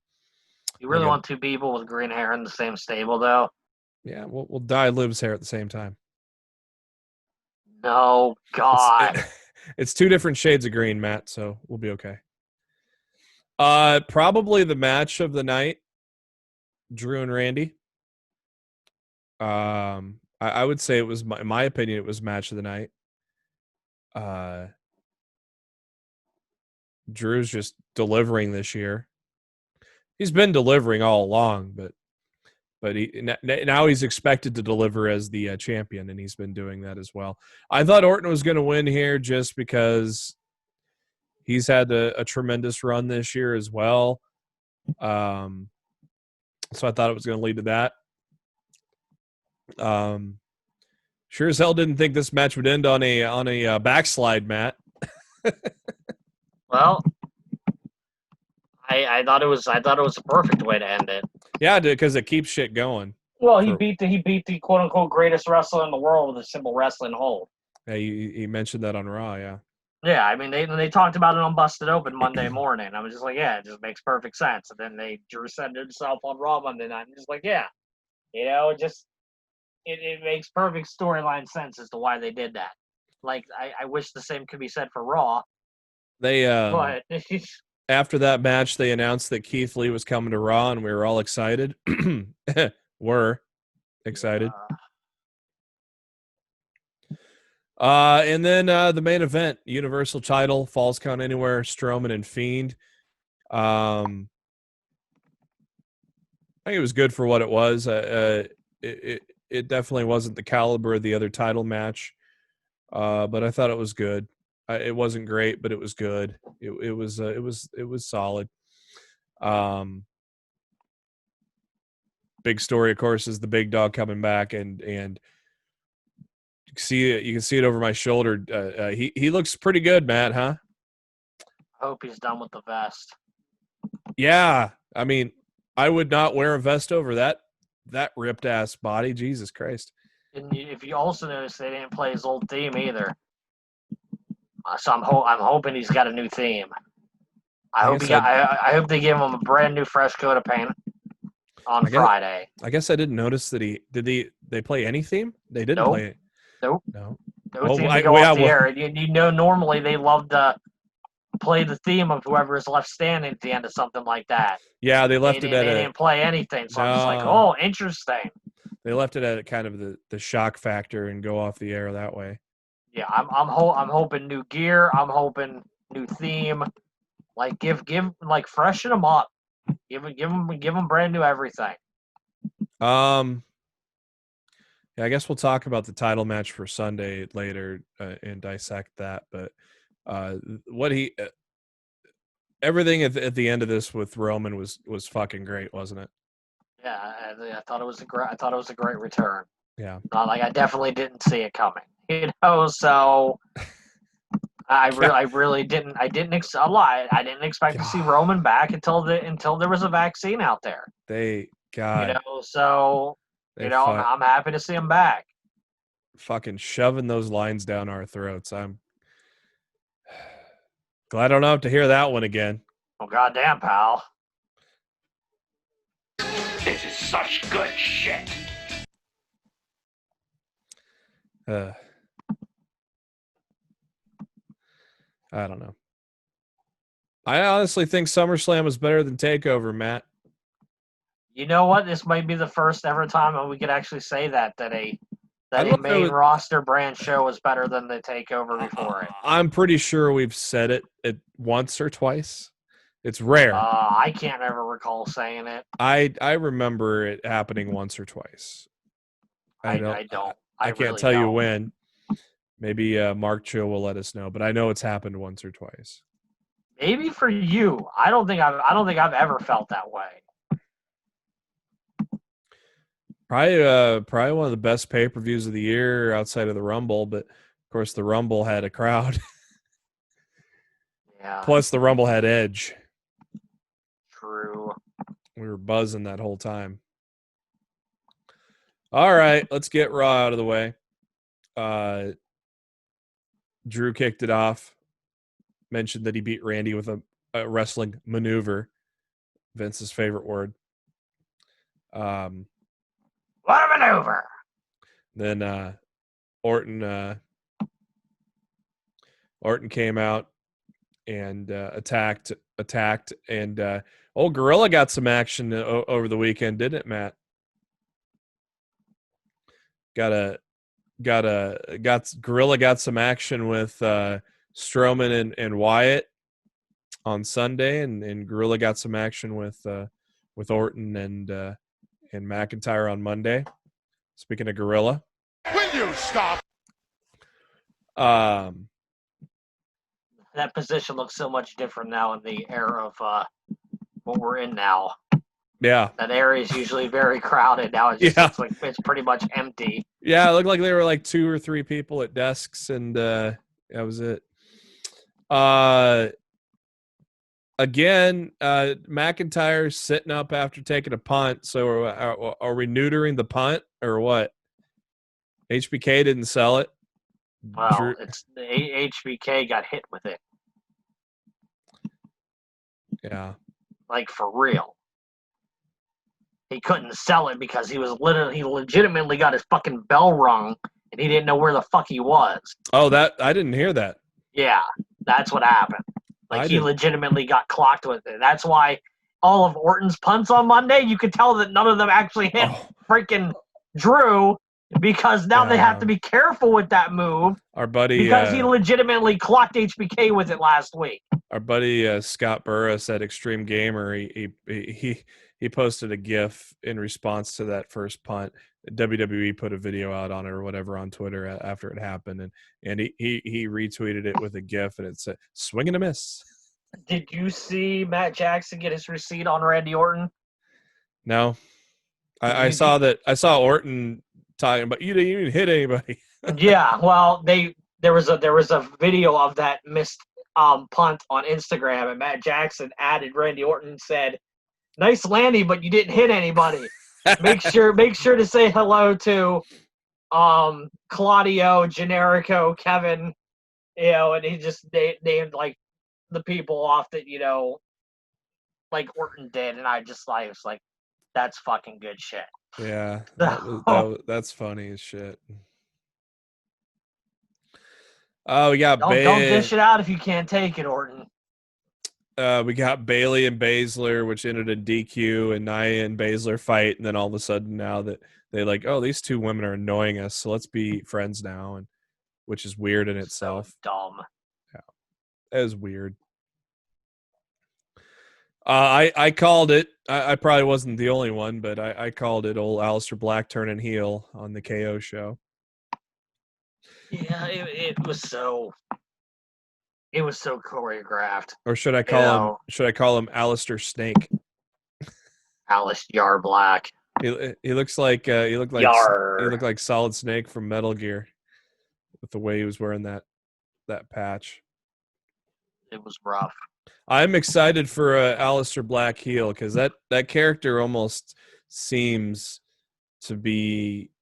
You really want 2 people with green hair in the same stable, though? Yeah, we'll dye Liv's hair at the same time. No, God. It's 2 different shades of green, Matt, so we'll be okay. Probably the match of the night, Drew and Randy. I would say it was, in my opinion, it was match of the night. Drew's just delivering this year. He's been delivering all along, but now he's expected to deliver as the champion, and he's been doing that as well. I thought Orton was going to win here just because he's had a tremendous run this year as well. So I thought it was going to lead to that. Sure as hell didn't think this match would end on a backslide, Matt. Well, I thought it was a perfect way to end it. Yeah, because it keeps shit going. Well, he beat the quote unquote greatest wrestler in the world with a simple wrestling hold. Yeah, he mentioned that on Raw. Yeah. Yeah, I mean they talked about it on Busted Open Monday morning. I was just like, yeah, it just makes perfect sense. And then Drew said it himself on Raw Monday night. I'm just like, yeah, it makes perfect storyline sense as to why they did that. Like I wish the same could be said for Raw. They but after that match, they announced that Keith Lee was coming to Raw, and we were all excited. We're excited. And then the main event, Universal title, Falls Count Anywhere, Strowman and Fiend. I think it was good for what it was. It definitely wasn't the caliber of the other title match, but I thought it was good. It wasn't great, but it was good. It was solid. Big story, of course, is the big dog coming back, and you can see it over my shoulder. He looks pretty good, Matt, huh? I hope he's done with the vest. Yeah, I mean, I would not wear a vest over that ripped ass body. Jesus Christ! And if you also notice, they didn't play his old theme either. So I'm hoping he's got a new theme. I hope they give him a brand new fresh coat of paint on Friday. I guess I didn't notice that they play any theme? They didn't play it. Nope. No. No theme to go off the air. You know, normally they love to play the theme of whoever is left standing at the end of something like that. Yeah, they left it at They didn't play anything, so I'm just like, oh, interesting. They left it at kind of the shock factor and go off the air that way. Yeah, I'm hoping new gear. I'm hoping new theme. Like give like freshen them up. Give them brand new everything. Yeah, I guess we'll talk about the title match for Sunday later and dissect that. But everything at the end of this with Roman was fucking great, wasn't it? Yeah, I thought it was a great return. Yeah, like I definitely didn't see it coming. So I really didn't. I didn't expect to see Roman back until there was a vaccine out there. I'm happy to see him back. Fucking shoving those lines down our throats. I'm glad I don't have to hear that one again. Oh, goddamn, pal. This is such good shit. I don't know. I honestly think SummerSlam was better than Takeover, Matt. You know what? This might be the first ever time we could actually say that a main roster brand show was better than the Takeover before it. I'm pretty sure we've said it once or twice. It's rare. I can't ever recall saying it. I remember it happening once or twice. I don't. I can't tell you when. Maybe Mark Cho will let us know, but I know it's happened once or twice. Maybe for you. I don't think I've ever felt that way. Probably one of the best pay-per-views of the year outside of the Rumble, but of course the Rumble had a crowd. Yeah. Plus the Rumble had Edge. True. We were buzzing that whole time. All right, let's get Raw out of the way. Drew kicked it off. Mentioned that he beat Randy with a wrestling maneuver. Vince's favorite word. What a maneuver! Then Orton came out and attacked, and Gorilla got some action over the weekend, didn't it, Matt? Gorilla got some action with Strowman and Wyatt on Sunday, and Gorilla got some action with Orton and McIntyre on Monday. Speaking of Gorilla, Will you stop? That position looks so much different now in the era of what we're in now. Yeah. That area is usually very crowded. Now it just looks like it's pretty much empty. Yeah, it looked like there were like 2 or 3 people at desks, and that was it. Again, McIntyre's sitting up after taking a punt. So are we neutering the punt or what? HBK didn't sell it. Well, it's the HBK got hit with it. Yeah. Like for real. He couldn't sell it because he legitimately got his fucking bell rung and he didn't know where the fuck he was. Oh, that I didn't hear that. Yeah, that's what happened. Like he legitimately got clocked with it. That's why all of Orton's punts on Monday, you could tell that none of them actually hit freaking Drew because now they have to be careful with that move. Our buddy, because he legitimately clocked HBK with it last week. Our buddy Scott Burris at Extreme Gamer, he posted a GIF in response to that first punt. WWE put a video out on it or whatever on Twitter after it happened, and he retweeted it with a GIF, and it said "swing and a miss." Did you see Matt Jackson get his receipt on Randy Orton? No, I saw that. I saw Orton talking about you didn't even hit anybody. Yeah, well, there was a video of that missed punt on Instagram, and Matt Jackson added Randy Orton and said, "Nice landing, but you didn't hit anybody. Make sure to say hello to Claudio, Generico, Kevin, and he just named like the people off that like Orton did, and I was like, that's fucking good shit." Yeah, that's funny as shit. Oh, we got don't dish it out if you can't take it, Orton. We got Bailey and Baszler, which ended in DQ, and Nia and Baszler fight, and then all of a sudden now that they like, oh, these 2 women are annoying us, so let's be friends now, and which is weird in itself. So dumb. Yeah, it was weird. I called it. I probably wasn't the only one, but I called it. Old Aleister Black turning heel on the KO show. Yeah, it was so choreographed. Or should I call him? Should I call him Aleister Snake? Aleister Black. He looks like he looked like Solid Snake from Metal Gear, with the way he was wearing that patch. It was rough. I'm excited for Aleister Black heel because that character almost seems to be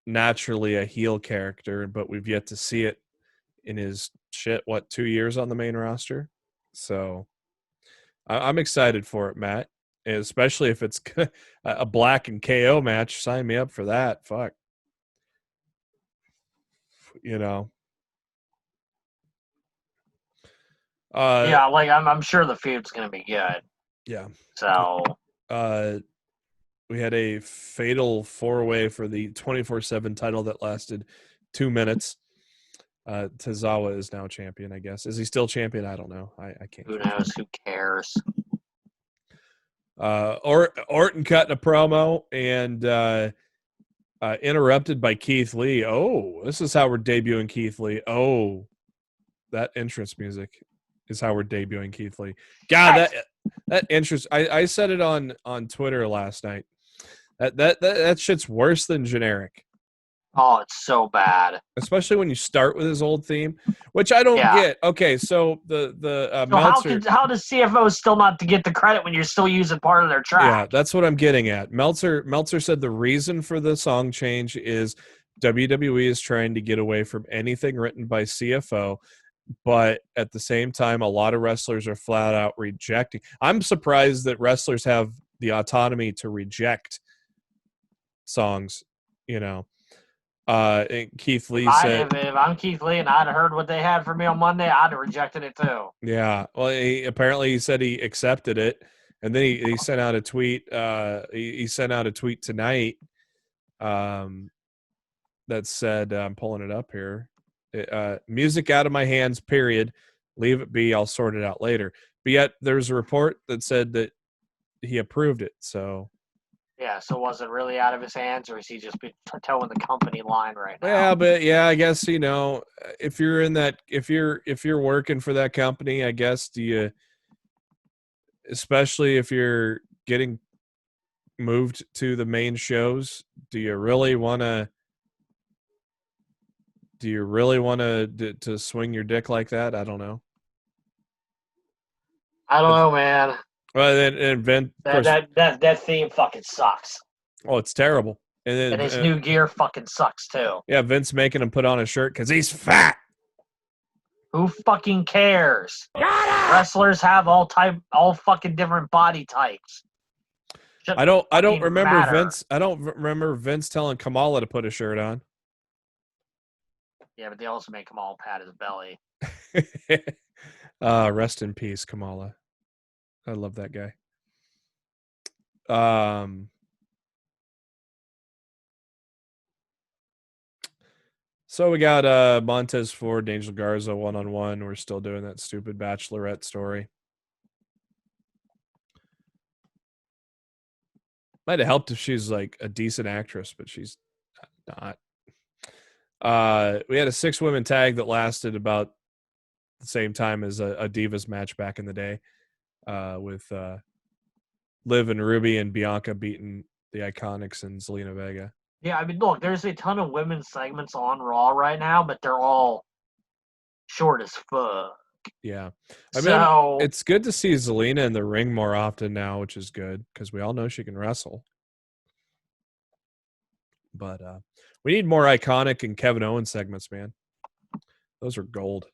naturally a heel character, but we've yet to see it in his 2 years on the main roster. So I'm excited for it, Matt, and especially if it's a Black and KO match. Sign me up for that. Fuck, yeah, like I'm sure the feud's gonna be good. Yeah. So we had a fatal 4-way for the 24/7 title that lasted 2 minutes. Tozawa is now champion, I guess. Is he still champion? I don't know. I can't. Who knows? Who cares? Orton cutting a promo and interrupted by Keith Lee. Oh, this is how we're debuting Keith Lee. Oh, that entrance music is how we're debuting Keith Lee. God, that entrance. I said it on Twitter last night. That shit's worse than generic. Oh, it's so bad. Especially when you start with his old theme, which I don't get. Okay, so the Meltzer. How does CFO still not to get the credit when you're still using part of their track? Yeah, that's what I'm getting at. Meltzer said the reason for the song change is WWE is trying to get away from anything written by CFO, but at the same time, a lot of wrestlers are flat out rejecting. I'm surprised that wrestlers have the autonomy to reject songs, And Keith Lee said, if I'm Keith Lee and I'd have heard what they had for me on Monday, I'd have rejected it too. yeah. Well, he said he accepted it, and then he sent out a tweet. He sent out a tweet tonight that said, I'm pulling it up here. Music out of my hands, period. Leave it be. I'll sort it out later. But yet there's a report that said that he approved it. So yeah, so was it really out of his hands, or is he just towing the company line right now? yeah, but yeah, I guess if you're in that, if you're working for that company, I guess especially if you're getting moved to the main shows, do you really want to? Do you really want to swing your dick like that? I don't know. I don't know, man. Well, then Vince, that theme fucking sucks. oh, it's terrible. And his new gear fucking sucks too. Yeah, Vince making him put on a shirt because he's fat. Who fucking cares? Wrestlers have all fucking different body types. I don't remember Vince. I don't remember Vince telling Kamala to put a shirt on. Yeah, but they also make Kamala pat his belly. Rest in peace, Kamala. I love that guy. So we got Montez Ford, Angel Garza 1-on-1. We're still doing that stupid Bachelorette story. Might have helped if she's like a decent actress, but she's not. We had a 6-women tag that lasted about the same time as a Divas match back in the day, with Liv and Ruby and Bianca beating the Iconics and Zelina Vega. Yeah, I mean, look, there's a ton of women's segments on Raw right now, but they're all short as fuck. Yeah. I mean, it's good to see Zelina in the ring more often now, which is good because we all know she can wrestle. But we need more Iconic and Kevin Owens segments, man. Those are gold.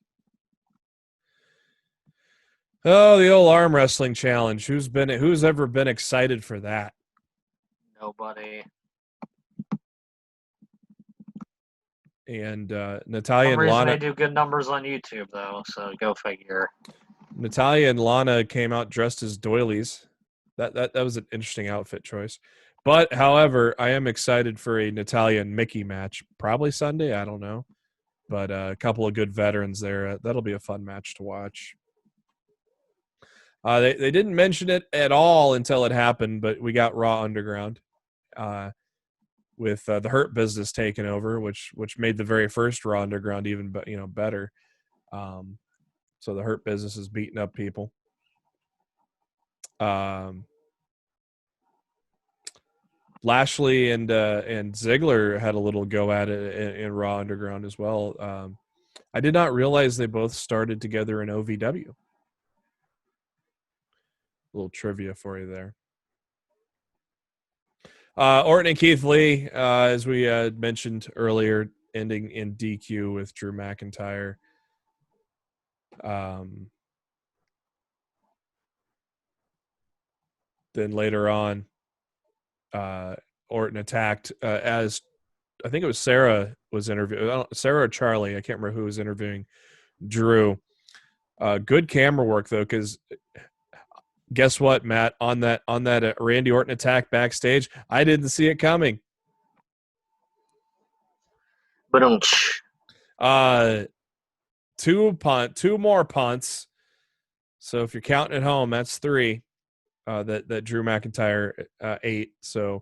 Oh, the old arm wrestling challenge. Who's ever been excited for that? Nobody. And Natalya and Lana. They do good numbers on YouTube, though, so go figure. Natalya and Lana came out dressed as doilies. That was an interesting outfit choice. But, however, I am excited for a Natalya and Mickey match. Probably Sunday, I don't know. But a couple of good veterans there. That'll be a fun match to watch. They didn't mention it at all until it happened, but we got Raw Underground. With the Hurt Business taking over, which made the very first Raw Underground even better. So the Hurt Business is beating up people. Lashley and Ziggler had a little go at it in Raw Underground as well. I did not realize they both started together in OVW. A little trivia for you there. Orton and Keith Lee, as we mentioned earlier, ending in DQ with Drew McIntyre. Then later on, Orton attacked as I think it was Sarah was interviewing. Sarah or Charlie, I can't remember who was interviewing Drew. Good camera work though, because guess what, Matt? On that Randy Orton attack backstage, I didn't see it coming. But two more punts. So if you're counting at home, that's 3 that Drew McIntyre ate. So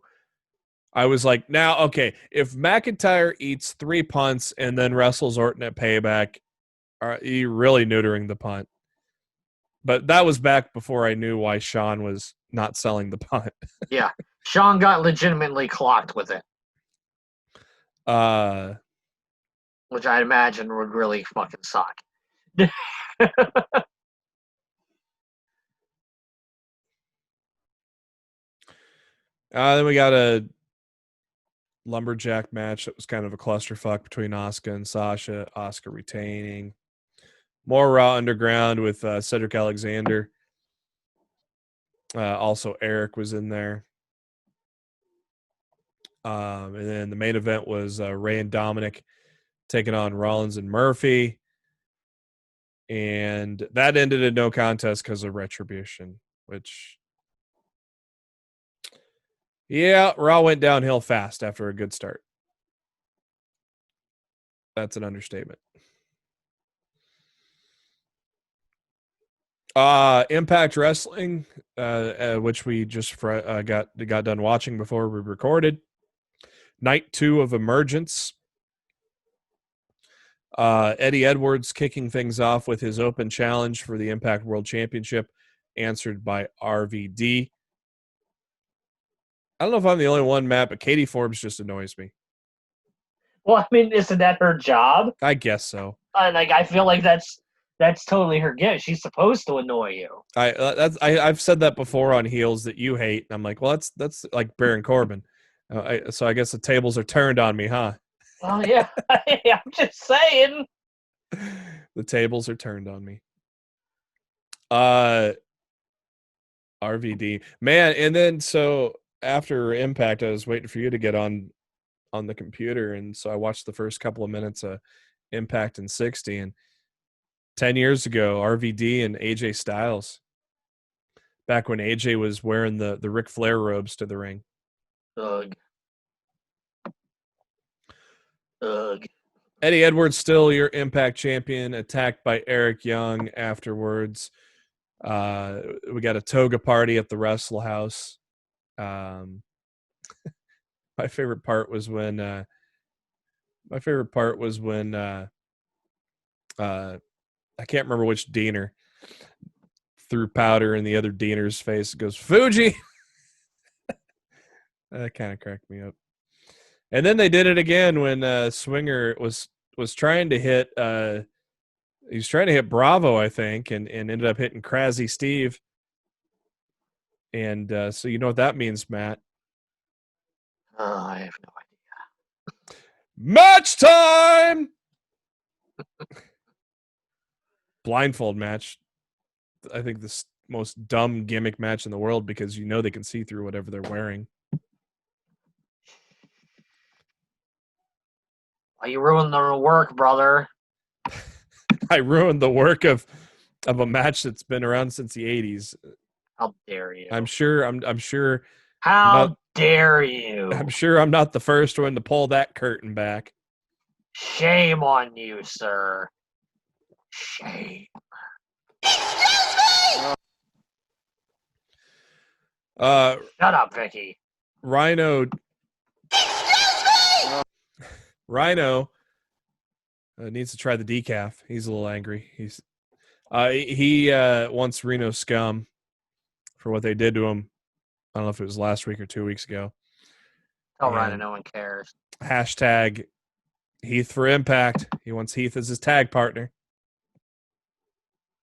I was like, now, okay, if McIntyre eats 3 punts and then wrestles Orton at Payback, are you really neutering the punt? But that was back before I knew why Sean was not selling the punt. Yeah. Sean got legitimately clocked with it. Which I imagine would really fucking suck. Then we got a lumberjack match that was kind of a clusterfuck between Asuka and Sasha. Asuka retaining. More Raw Underground with Cedric Alexander. Also, Eric was in there. And then the main event was Ray and Dominic taking on Rollins and Murphy. And that ended in no contest because of Retribution, which, yeah, Raw went downhill fast after a good start. That's an understatement. Impact Wrestling, which we just got done watching before we recorded. Night 2 of Emergence. Eddie Edwards kicking things off with his open challenge for the Impact World Championship, answered by RVD. I don't know if I'm the only one, Matt, but Katie Forbes just annoys me. Well, I mean, isn't that her job? I guess so. I feel like that's totally her gift. She's supposed to annoy you. I've said that before on heels that you hate, and I'm like, well, that's like Baron Corbin. So I guess the tables are turned on me, huh? Well, yeah, I'm just saying. The tables are turned on me. RVD, man, and then so after Impact, I was waiting for you to get on the computer, and so I watched the first couple of minutes of Impact in 60, and 10 years ago, RVD and AJ Styles, back when AJ was wearing the Ric Flair robes to the ring. Ugh. Eddie Edwards, still your Impact champion, attacked by Eric Young afterwards. We got a toga party at the Wrestle House. My favorite part was when I can't remember which Diener threw powder in the other Diener's face. It goes, Fuji! That kind of cracked me up. And then they did it again when Swinger was trying to hit he was trying to hit Bravo, I think, and ended up hitting Crazy Steve. And so you know what that means, Matt. I have no idea. Match time! Blindfold match. I think the most dumb gimmick match in the world because you know they can see through whatever they're wearing. Well, you ruined the work, brother. I ruined the work of a match that's been around since the 80s. How dare you? I'm sure. How dare you? I'm sure I'm not the first one to pull that curtain back. Shame on you, sir. Shame. Shut up, Vicky. Rhino needs to try the decaf. He's a little angry. He wants Reno scum for what they did to him. I don't know if it was last week or 2 weeks ago. Tell Rhino no one cares. Hashtag Heath for Impact. He wants Heath as his tag partner.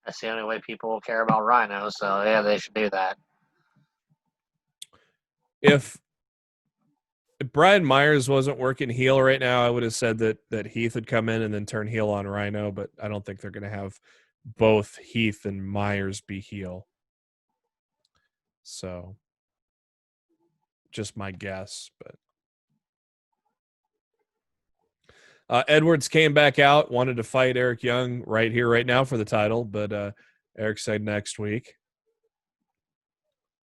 That's the only way people will care about Rhino, so yeah, they should do that. If Brian Myers wasn't working heel right now, I would have said that Heath would come in and then turn heel on Rhino, but I don't think they're going to have both Heath and Myers be heel. So, just my guess, but Edwards came back out, wanted to fight Eric Young right here, right now for the title, but Eric said next week.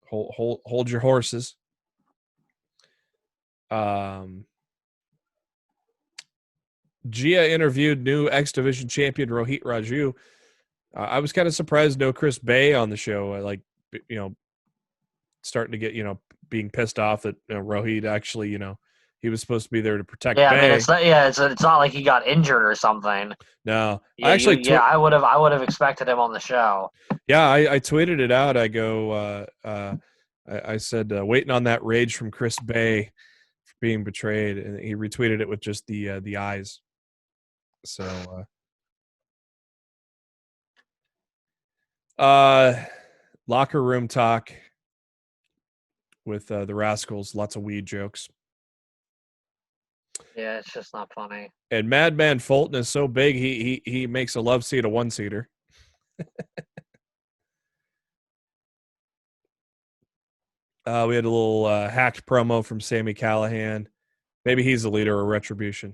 Hold your horses. Gia interviewed new X Division champion Rohit Raju. I was kind of surprised no Chris Bay on the show. Starting to get being pissed off that Rohit actually he was supposed to be there to protect Bay. I mean, it's not like he got injured or something. No, yeah, I would have expected him on the show. Yeah, I tweeted it out. I go, I said, waiting on that rage from Chris Bay for being betrayed, and he retweeted it with just the eyes. So, locker room talk with the Rascals. Lots of weed jokes. Yeah, it's just not funny. And Madman Fulton is so big, he makes a love seat a one-seater. We had a little hacked promo from Sami Callihan. Maybe he's the leader of Retribution.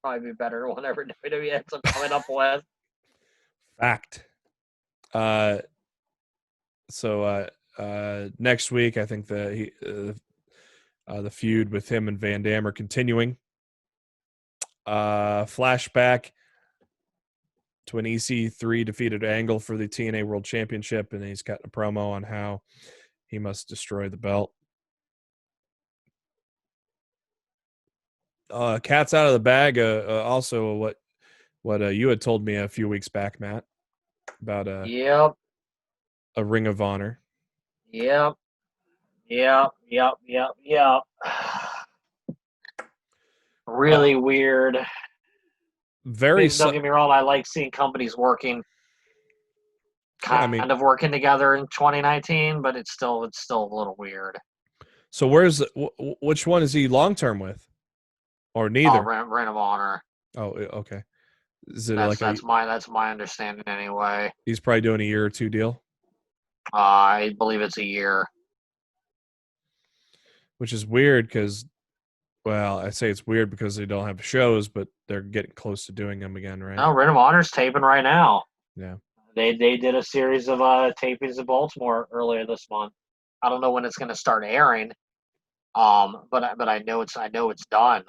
Probably be better whenever WWE ends up coming up with. Fact. So next week, I think the feud with him and Van Dam are continuing. Flashback to an EC3 defeated Angle for the TNA World Championship, and he's got a promo on how he must destroy the belt. Cat's out of the bag. Also, what you had told me a few weeks back, Matt, about Yep. a Ring of Honor. Yep. Really weird. Don't get me wrong, I like seeing companies working, kind of working together in 2019, but it's still a little weird. So which one is he long term with, or neither? Ring of Honor. Oh, okay. Is it that's my understanding anyway. He's probably doing a year or two deal. I believe it's a year. Which is weird because, well, I say it's weird because they don't have shows, but they're getting close to doing them again, right? No, Ring of Honor's taping right now. Yeah. They did a series of tapings in Baltimore earlier this month. I don't know when it's going to start airing, but I know it's done.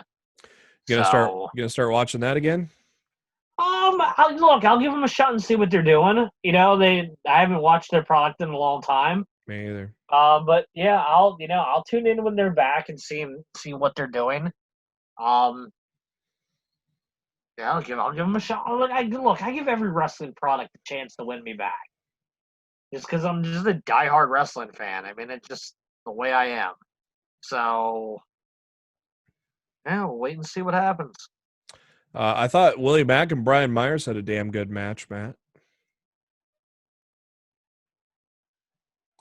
You gonna start watching that again? I'll give them a shot and see what they're doing. You know, I haven't watched their product in a long time. Me either. But yeah, I'll tune in when they're back and see what they're doing. Yeah, I'll give them a shot. I give every wrestling product a chance to win me back. Just because I'm just a diehard wrestling fan. I mean, it's just the way I am. So, yeah, we'll wait and see what happens. I thought Willie Mack and Brian Myers had a damn good match, Matt.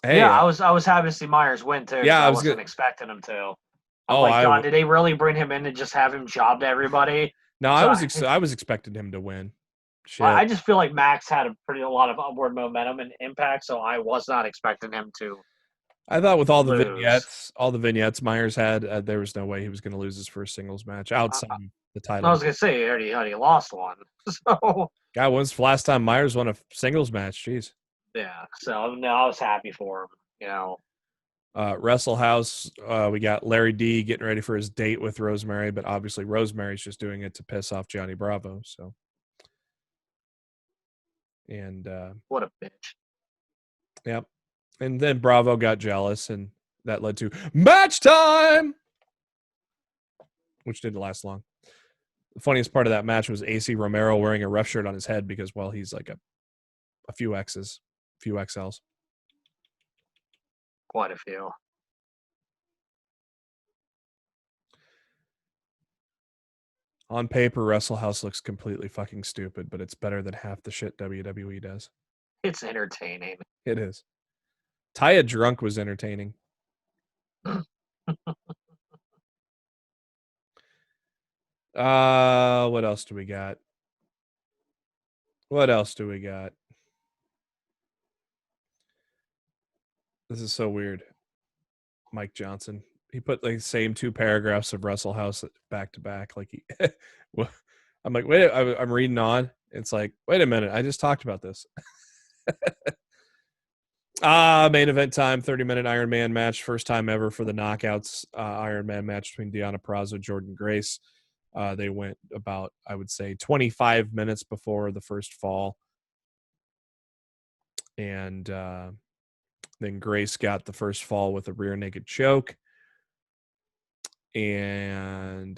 Hey, yeah, I was happy to see Myers win too. Yeah, I wasn't expecting him to. God, did they really bring him in to just have him job to everybody? No, I was expecting him to win. Shit. I just feel like Max had a lot of upward momentum and impact, so I was not expecting him to. I thought with all the vignettes Myers had, there was no way he was going to lose his first singles match outside the title. I was going to say he already lost one. So God, when's the last time Myers won a singles match? Jeez. Yeah, so no, I was happy for him. You know. Wrestle House, we got Larry D getting ready for his date with Rosemary, but obviously Rosemary's just doing it to piss off Johnny Bravo. So, and what a bitch. Yep. And then Bravo got jealous, and that led to match time, which didn't last long. The funniest part of that match was AC Romero wearing a rough shirt on his head because, well, he's like a few X's, few XLs. Quite a few. On paper, Wrestle House looks completely fucking stupid, but it's better than half the shit WWE does. It's entertaining. It is. Taya drunk was entertaining. What else do we got? This is so weird. Mike Johnson. He put like the same two paragraphs of Wrestle House back to back. Like I'm like, wait, I'm reading on. It's like, wait a minute, I just talked about this. Main event time, 30-minute Iron Man match. First time ever for the Knockouts Iron Man match between Deonna Purrazzo, Jordan Grace. They went about, I would say, 25 minutes before the first fall. And then Grace got the first fall with a rear naked choke. And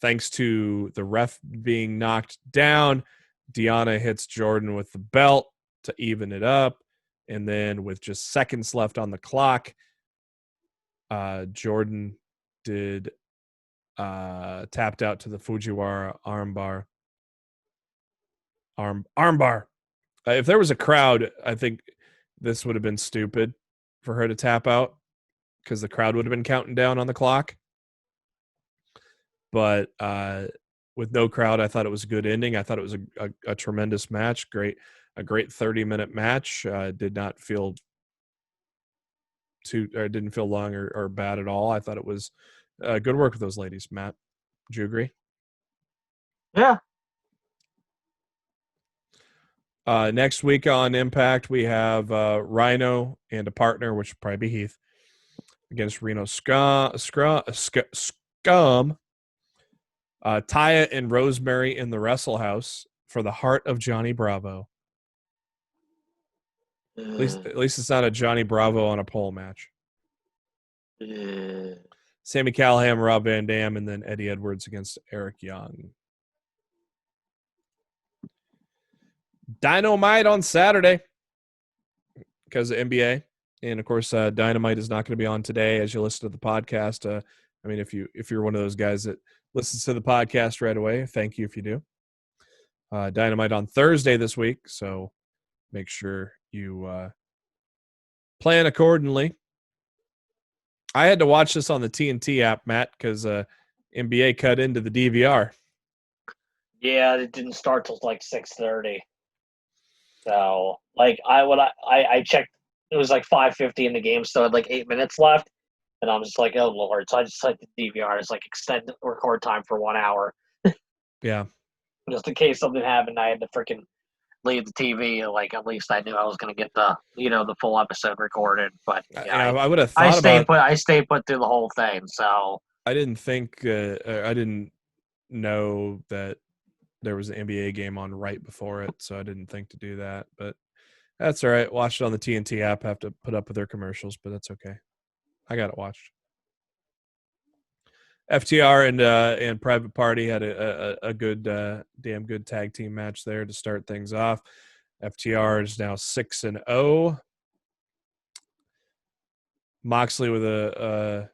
thanks to the ref being knocked down, Deonna hits Jordan with the belt to even it up. And then with just seconds left on the clock, Jordan did tapped out to the Fujiwara armbar. Armbar. If there was a crowd, I think this would have been stupid for her to tap out because the crowd would have been counting down on the clock. But with no crowd, I thought it was a good ending. I thought it was a tremendous match. A great 30-minute match. Did not feel didn't feel long or bad at all. I thought it was good work with those ladies, Matt. Do you agree? Yeah. Next week on Impact, we have Rhino and a partner, which will probably be Heath, against Reno Scum. Taya and Rosemary in the Wrestle House for the heart of Johnny Bravo. At least it's not a Johnny Bravo on a pole match. Sammy Callahan, Rob Van Dam, and then Eddie Edwards against Eric Young. Dynamite on Saturday because of NBA. And, of course, Dynamite is not going to be on today as you listen to the podcast. I mean, if you're one of those guys that listens to the podcast right away, thank you if you do. Dynamite on Thursday this week, so make sure you plan accordingly. I had to watch this on the TNT app, Matt, because NBA cut into the DVR. Yeah, it didn't start till like 6:30. So, like, I checked, it was like 5:50 in the game, so I had like 8 minutes left, and I'm just like, oh Lord! So I just typed the DVR, it's like extend record time for 1 hour. Yeah. Just in case something happened, I had to freaking leave the TV. Like, at least I knew I was going to get the full episode recorded. But yeah, I would have thought I stayed put through the whole thing. So I didn't think I didn't know that there was an NBA game on right before it, so I didn't think to do that. But that's all right. Watch it on the TNT app. Have to put up with their commercials, but that's okay. I got it watched. FTR and Private Party had a good, damn good tag team match there to start things off. FTR is now 6-0. Moxley with a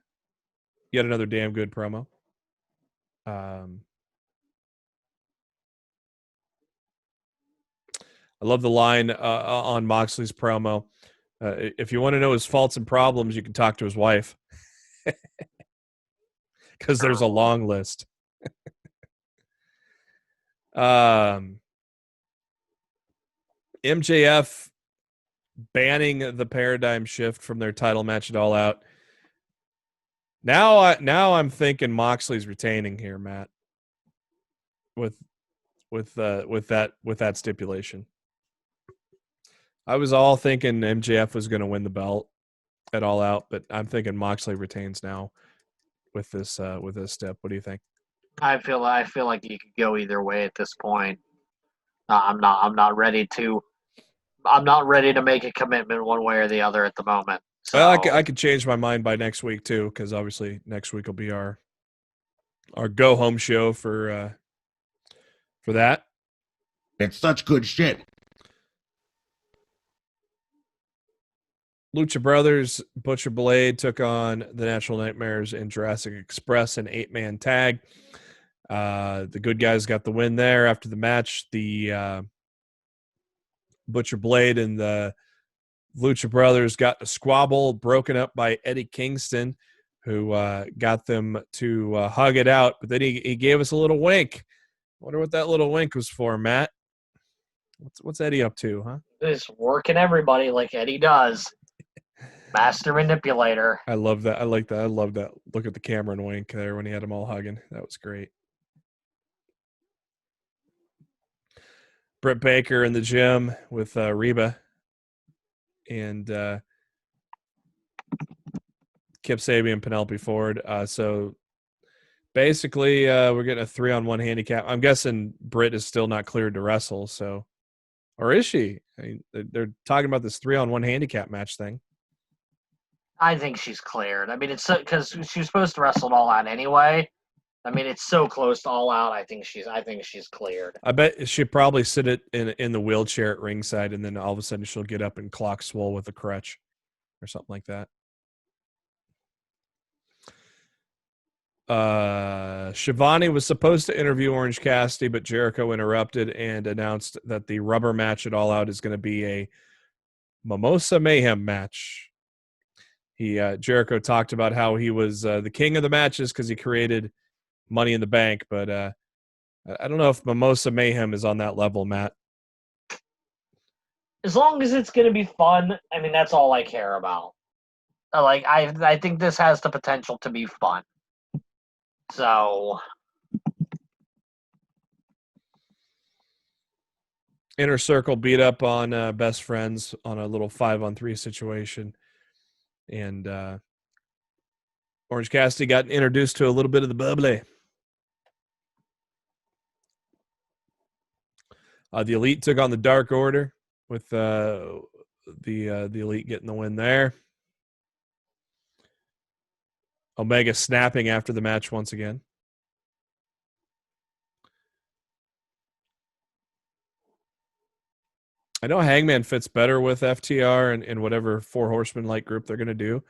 yet another damn good promo. I love the line on Moxley's promo. If you want to know his faults and problems, you can talk to his wife. Because there's a long list. MJF banning the Paradigm Shift from their title match at All Out. Now I'm thinking Moxley's retaining here, Matt. With that stipulation. I was all thinking MJF was going to win the belt at All Out, but I'm thinking Moxley retains now with this step. What do you think? I feel like you could go either way at this point. I'm not ready to make a commitment one way or the other at the moment. So Well, I could change my mind by next week too, because obviously next week will be our go home show for that. It's such good shit. Lucha Brothers, Butcher Blade took on the Natural Nightmares and Jurassic Express in 8-man tag. The good guys got the win there. After the match, the Butcher Blade and the Lucha Brothers got a squabble broken up by Eddie Kingston, who got them to hug it out. But then he gave us a little wink. I wonder what that little wink was for, Matt. What's Eddie up to, huh? Just working everybody like Eddie does. Master manipulator. I love that. I like that. I love that. Look at the camera and wink there when he had them all hugging. That was great. Britt Baker in the gym with Reba and Kip Sabian, Penelope Ford. So basically, we're getting a 3-on-1 handicap. I'm guessing Britt is still not cleared to wrestle. So, or is she? I mean, they're talking about this 3-on-1 handicap match thing. I think she's cleared. I mean, it's because she was supposed to wrestle it All Out anyway. I mean, it's so close to All Out. I think she's cleared. I bet she'd probably sit it in the wheelchair at ringside, and then all of a sudden she'll get up and clock Swole with a crutch or something like that. Shivani was supposed to interview Orange Cassidy, but Jericho interrupted and announced that the rubber match at All Out is going to be a Mimosa Mayhem match. Jericho talked about how he was the king of the matches because he created Money in the Bank, but I don't know if Mimosa Mayhem is on that level, Matt. As long as it's going to be fun, I mean, that's all I care about. Like, I think this has the potential to be fun. So Inner Circle beat up on Best Friends on a little 5-on-3 situation. And Orange Cassidy got introduced to a little bit of the bubbly. The Elite took on the Dark Order with the Elite getting the win there. Omega snapping after the match once again. I know Hangman fits better with FTR and whatever Four Horsemen-like group they're going to do.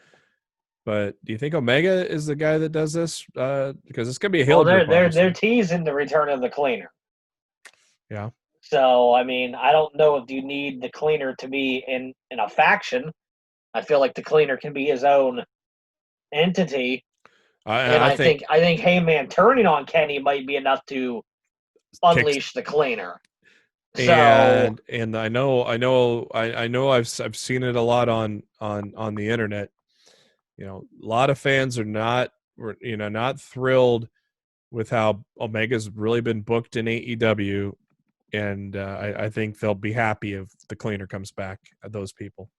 But do you think Omega is the guy that does this? Because it's going to be a heel group. They're teasing the return of the Cleaner. Yeah. So, I mean, I don't know if you need the Cleaner to be in a faction. I feel like the Cleaner can be his own entity. I think Heyman turning on Kenny might be enough to unleash the Cleaner. So, and I know I've seen it a lot on the internet. You know, a lot of fans are not thrilled with how Omega's really been booked in AEW, and I think they'll be happy if the Cleaner comes back. Those people.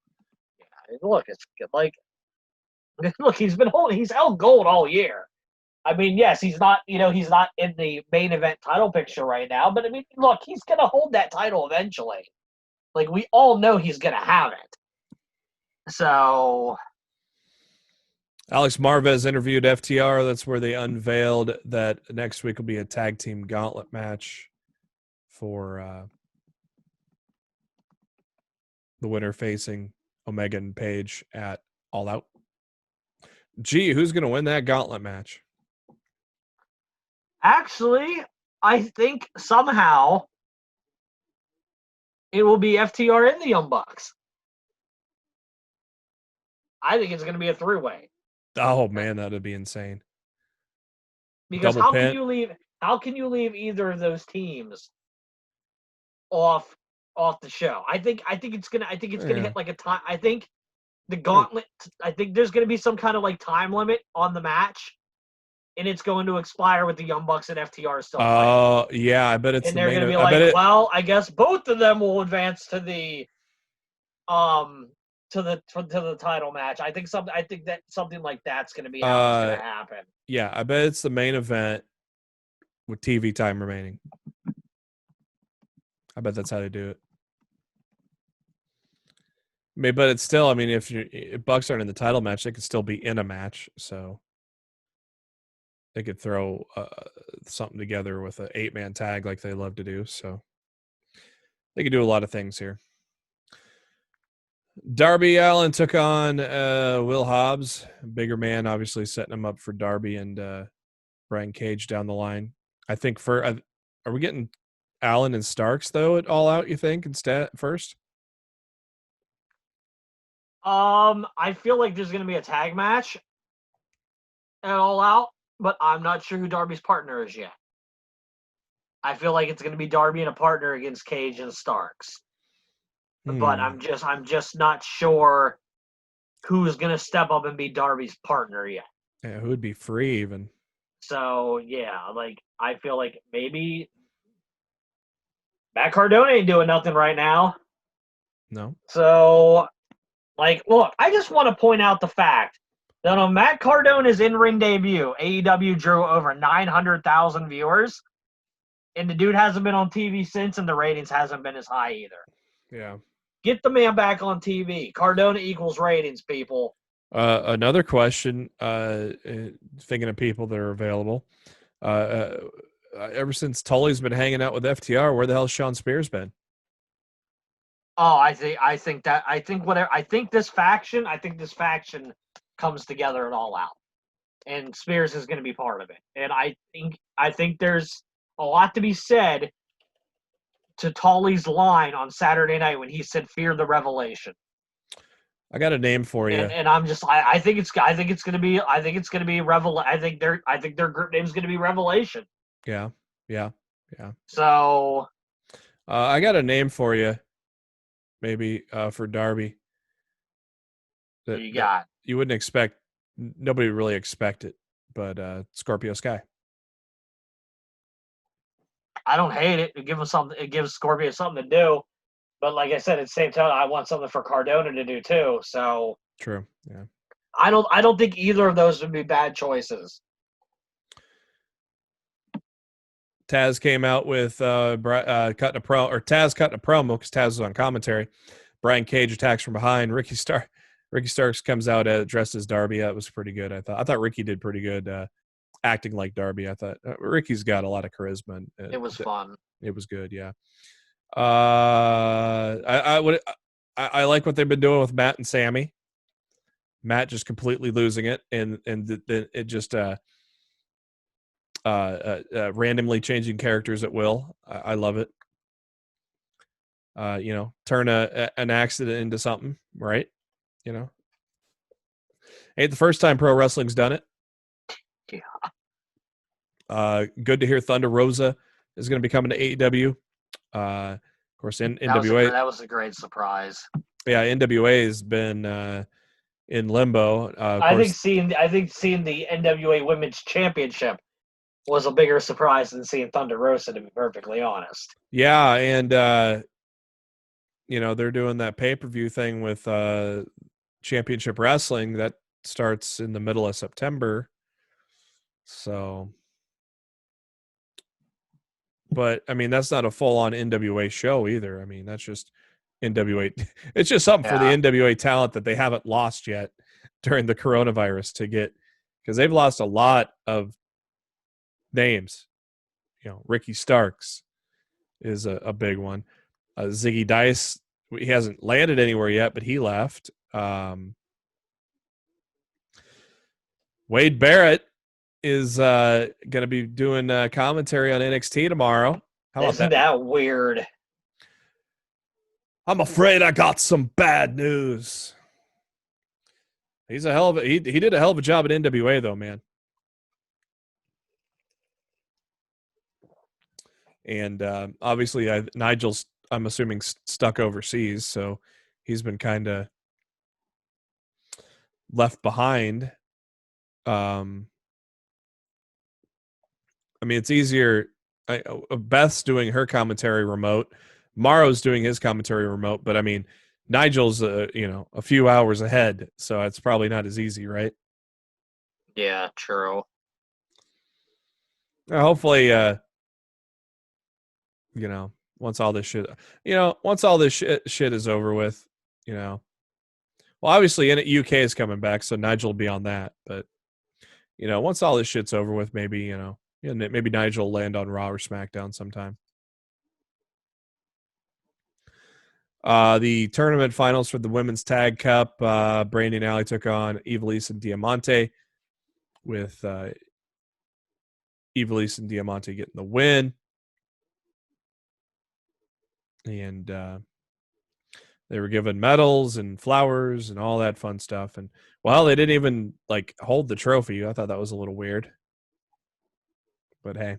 Yeah, look, it's like, he's held gold all year. I mean, yes, he's not in the main event title picture right now, but I mean, look, he's going to hold that title eventually. Like, we all know he's going to have it. So, Alex Marvez interviewed FTR. That's where they unveiled that next week will be a tag team gauntlet match for the winner facing Omega and Page at All Out. Gee, who's going to win that gauntlet match? Actually, I think somehow it will be FTR and the Young Bucks. I think it's going to be a three-way. Oh man, that'd be insane. Because how can you leave either of those teams off the show? I think it's gonna hit like a time. I think the gauntlet. I think there's gonna be some kind of like time limit on the match, and it's going to expire with the Young Bucks and FTR still. Oh yeah, I bet it's. And they're gonna be like, well, I guess both of them will advance to the to the title match. I think that something like that's going to be how it's going to happen. Yeah, I bet it's the main event with TV time remaining. I bet that's how they do it. I mean, but it's still. I mean, if Bucks aren't in the title match, they could still be in a match. So they could throw something together with an 8-man tag like they love to do. So they could do a lot of things here. Darby Allin took on Will Hobbs, bigger man, obviously setting him up for Darby and Brian Cage down the line. I think are we getting Allin and Starks though at All Out? You think instead first? I feel like there's going to be a tag match at All Out, but I'm not sure who Darby's partner is yet. I feel like it's going to be Darby and a partner against Cage and Starks. But I'm just not sure who's going to step up and be Darby's partner yet. Yeah, who would be free even? So, yeah, like, I feel like maybe Matt Cardona ain't doing nothing right now. No. So, like, look, I just want to point out the fact that on Matt Cardona's in-ring debut, AEW drew over 900,000 viewers, and the dude hasn't been on TV since, and the ratings hasn't been as high either. Yeah. Get the man back on TV. Cardona equals ratings, people. Another question, thinking of people that are available. Ever since Tully's been hanging out with FTR, where the hell's Sean Spears been? Oh, I think this faction comes together at All Out, and Spears is going to be part of it. And I think there's a lot to be said to Tully's line on Saturday night when he said, "Fear the revelation." I got a name for you, and I'm just I think it's going to be I think their group name is going to be Revelation. Yeah. So I got a name for you, maybe for Darby. You wouldn't expect. Nobody would really expect it, but Scorpio Sky. I don't hate it. It gives Scorpio something to do. But like I said, at the same time, I want something for Cardona to do too. So True. Yeah. I don't think either of those would be bad choices. Taz came out with cutting a promo because Taz was on commentary. Brian Cage attacks from behind. Ricky Starks comes out dressed as Darby. That was pretty good. I thought Ricky did pretty good acting like Darby. I thought Ricky's got a lot of charisma. It was fun. It was good. Yeah. I like what they've been doing with Matt and Sammy. Matt just completely losing it, and it just randomly changing characters at will. I love it. Turn an accident into something, right? Ain't the first time pro wrestling's done it. Yeah. Good to hear Thunder Rosa is going to be coming to AEW. Of course, NWA. That was a great surprise. Yeah, NWA has been in limbo. I think seeing the NWA Women's Championship was a bigger surprise than seeing Thunder Rosa, to be perfectly honest. Yeah, and they're doing that pay-per-view thing with Championship Wrestling that starts in the middle of September. So, but I mean, that's not a full-on NWA show either. I mean, that's just NWA. It's just something for the NWA talent that they haven't lost yet during the coronavirus to get, because they've lost a lot of names. Ricky Starks is a big one. Ziggy Dice, he hasn't landed anywhere yet, but he left. Wade Barrett is going to be doing commentary on NXT tomorrow. How about Isn't that weird? I'm afraid I got some bad news. He's a hell of a he did a hell of a job at NWA though, man. And obviously Nigel's, I'm assuming, stuck overseas, so he's been kind of left behind. I mean, it's easier. Beth's doing her commentary remote. Morrow's doing his commentary remote, but I mean, Nigel's a few hours ahead, so it's probably not as easy, right? Yeah, true. Hopefully, once all this shit is over with, well, obviously, UK is coming back, so Nigel will be on that. But once all this shit's over with, maybe maybe Nigel will land on Raw or SmackDown sometime. The tournament finals for the Women's Tag Cup, Brandy and Alley took on Ivelisse and Diamante, with Ivelisse and Diamante getting the win. And they were given medals and flowers and all that fun stuff. And, well, they didn't even, hold the trophy. I thought that was a little weird. But, hey.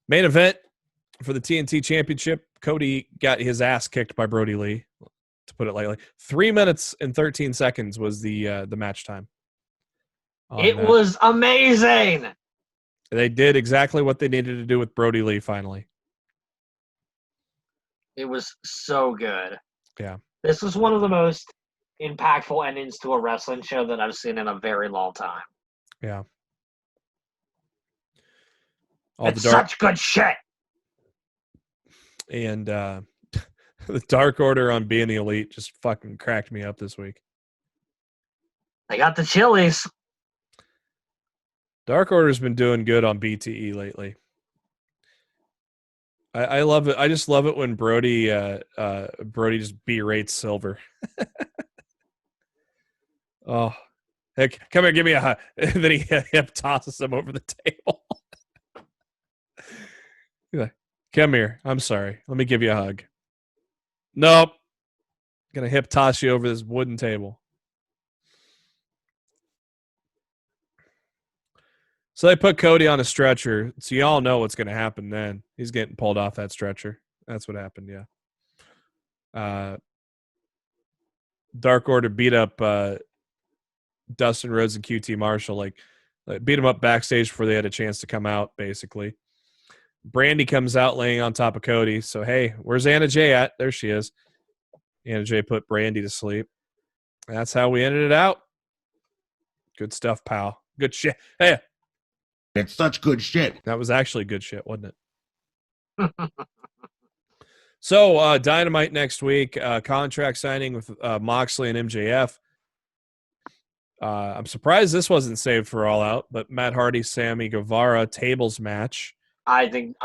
Main event for the TNT Championship, Cody got his ass kicked by Brody Lee, to put it lightly. 3 minutes and 13 seconds was the match time. It was amazing. They did exactly what they needed to do with Brody Lee finally. It was so good. Yeah. This was one of the most impactful endings to a wrestling show that I've seen in a very long time. Yeah. It's such good shit. And the Dark Order on Being the Elite just fucking cracked me up this week. They got the chilies. Dark Order's been doing good on BTE lately. I love it. I just love it when Brody just berates Silver. Oh, heck, come here, give me a hug. And then he hip tosses him over the table. He's like, come here. I'm sorry. Let me give you a hug. Nope. Gonna hip toss you over this wooden table. So they put Cody on a stretcher. So you all know what's going to happen then. He's getting pulled off that stretcher. That's what happened, yeah. Dark Order beat up Dustin Rhodes and QT Marshall, like beat them up backstage before they had a chance to come out, basically. Brandy comes out laying on top of Cody. So, hey, where's Anna Jay at? There she is. Anna Jay put Brandy to sleep. That's how we ended it out. Good stuff, pal. Good shit. Hey. It's such good shit. That was actually good shit, wasn't it? So, Dynamite next week. Contract signing with Moxley and MJF. I'm surprised this wasn't saved for All Out, but Matt Hardy, Sammy Guevara tables match. I think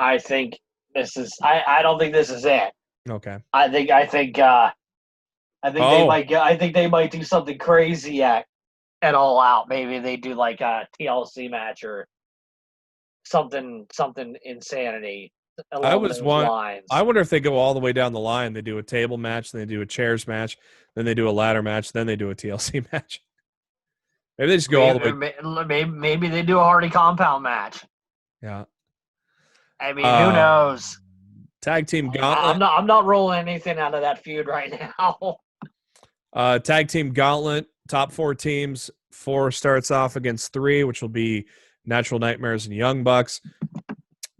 this is. I don't think this is it. Okay. I think they might do something crazy at All Out. Maybe they do like a TLC match or something insanity. I wonder if they go all the way down the line. They do a table match, then they do a chairs match, then they do a ladder match, then they do a TLC match. Maybe they just go all the way. Maybe they do a Hardy compound match. Yeah. I mean, who knows? Tag team gauntlet. I'm not rolling anything out of that feud right now. Tag team gauntlet. Top 4 teams. 4 starts off against 3, which will be Natural Nightmares and Young Bucks.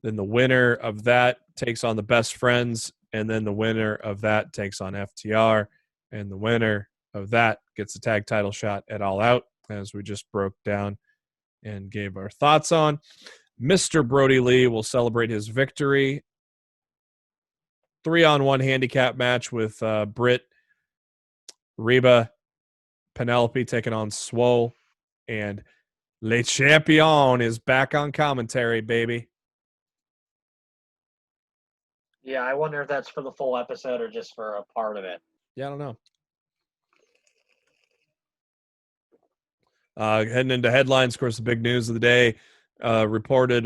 Then the winner of that takes on the Best Friends, and then the winner of that takes on FTR, and the winner of that gets a tag title shot at All Out, as we just broke down and gave our thoughts on. Mr. Brody Lee will celebrate his victory. 3-on-1 handicap match with Britt, Reba, Penelope taking on Swole, and Le Champion is back on commentary, baby. Yeah, I wonder if that's for the full episode or just for a part of it. Yeah, I don't know. Heading into headlines, of course, the big news of the day reported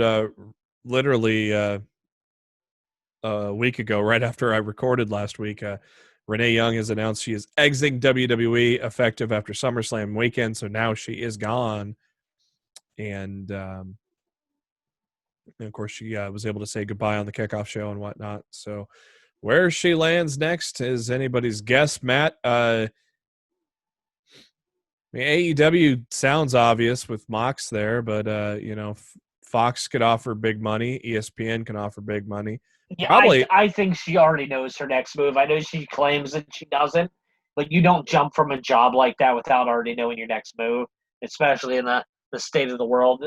literally a week ago, right after I recorded last week. Renee Young has announced she is exiting WWE effective after SummerSlam weekend, so now she is gone. And of course, she was able to say goodbye on the kickoff show and whatnot. So where she lands next is anybody's guess, Matt. I mean, AEW sounds obvious with Mox there, but, Fox could offer big money. ESPN can offer big money. Yeah, Probably. I think she already knows her next move. I know she claims that she doesn't, but you don't jump from a job like that without already knowing your next move, especially in the state of the world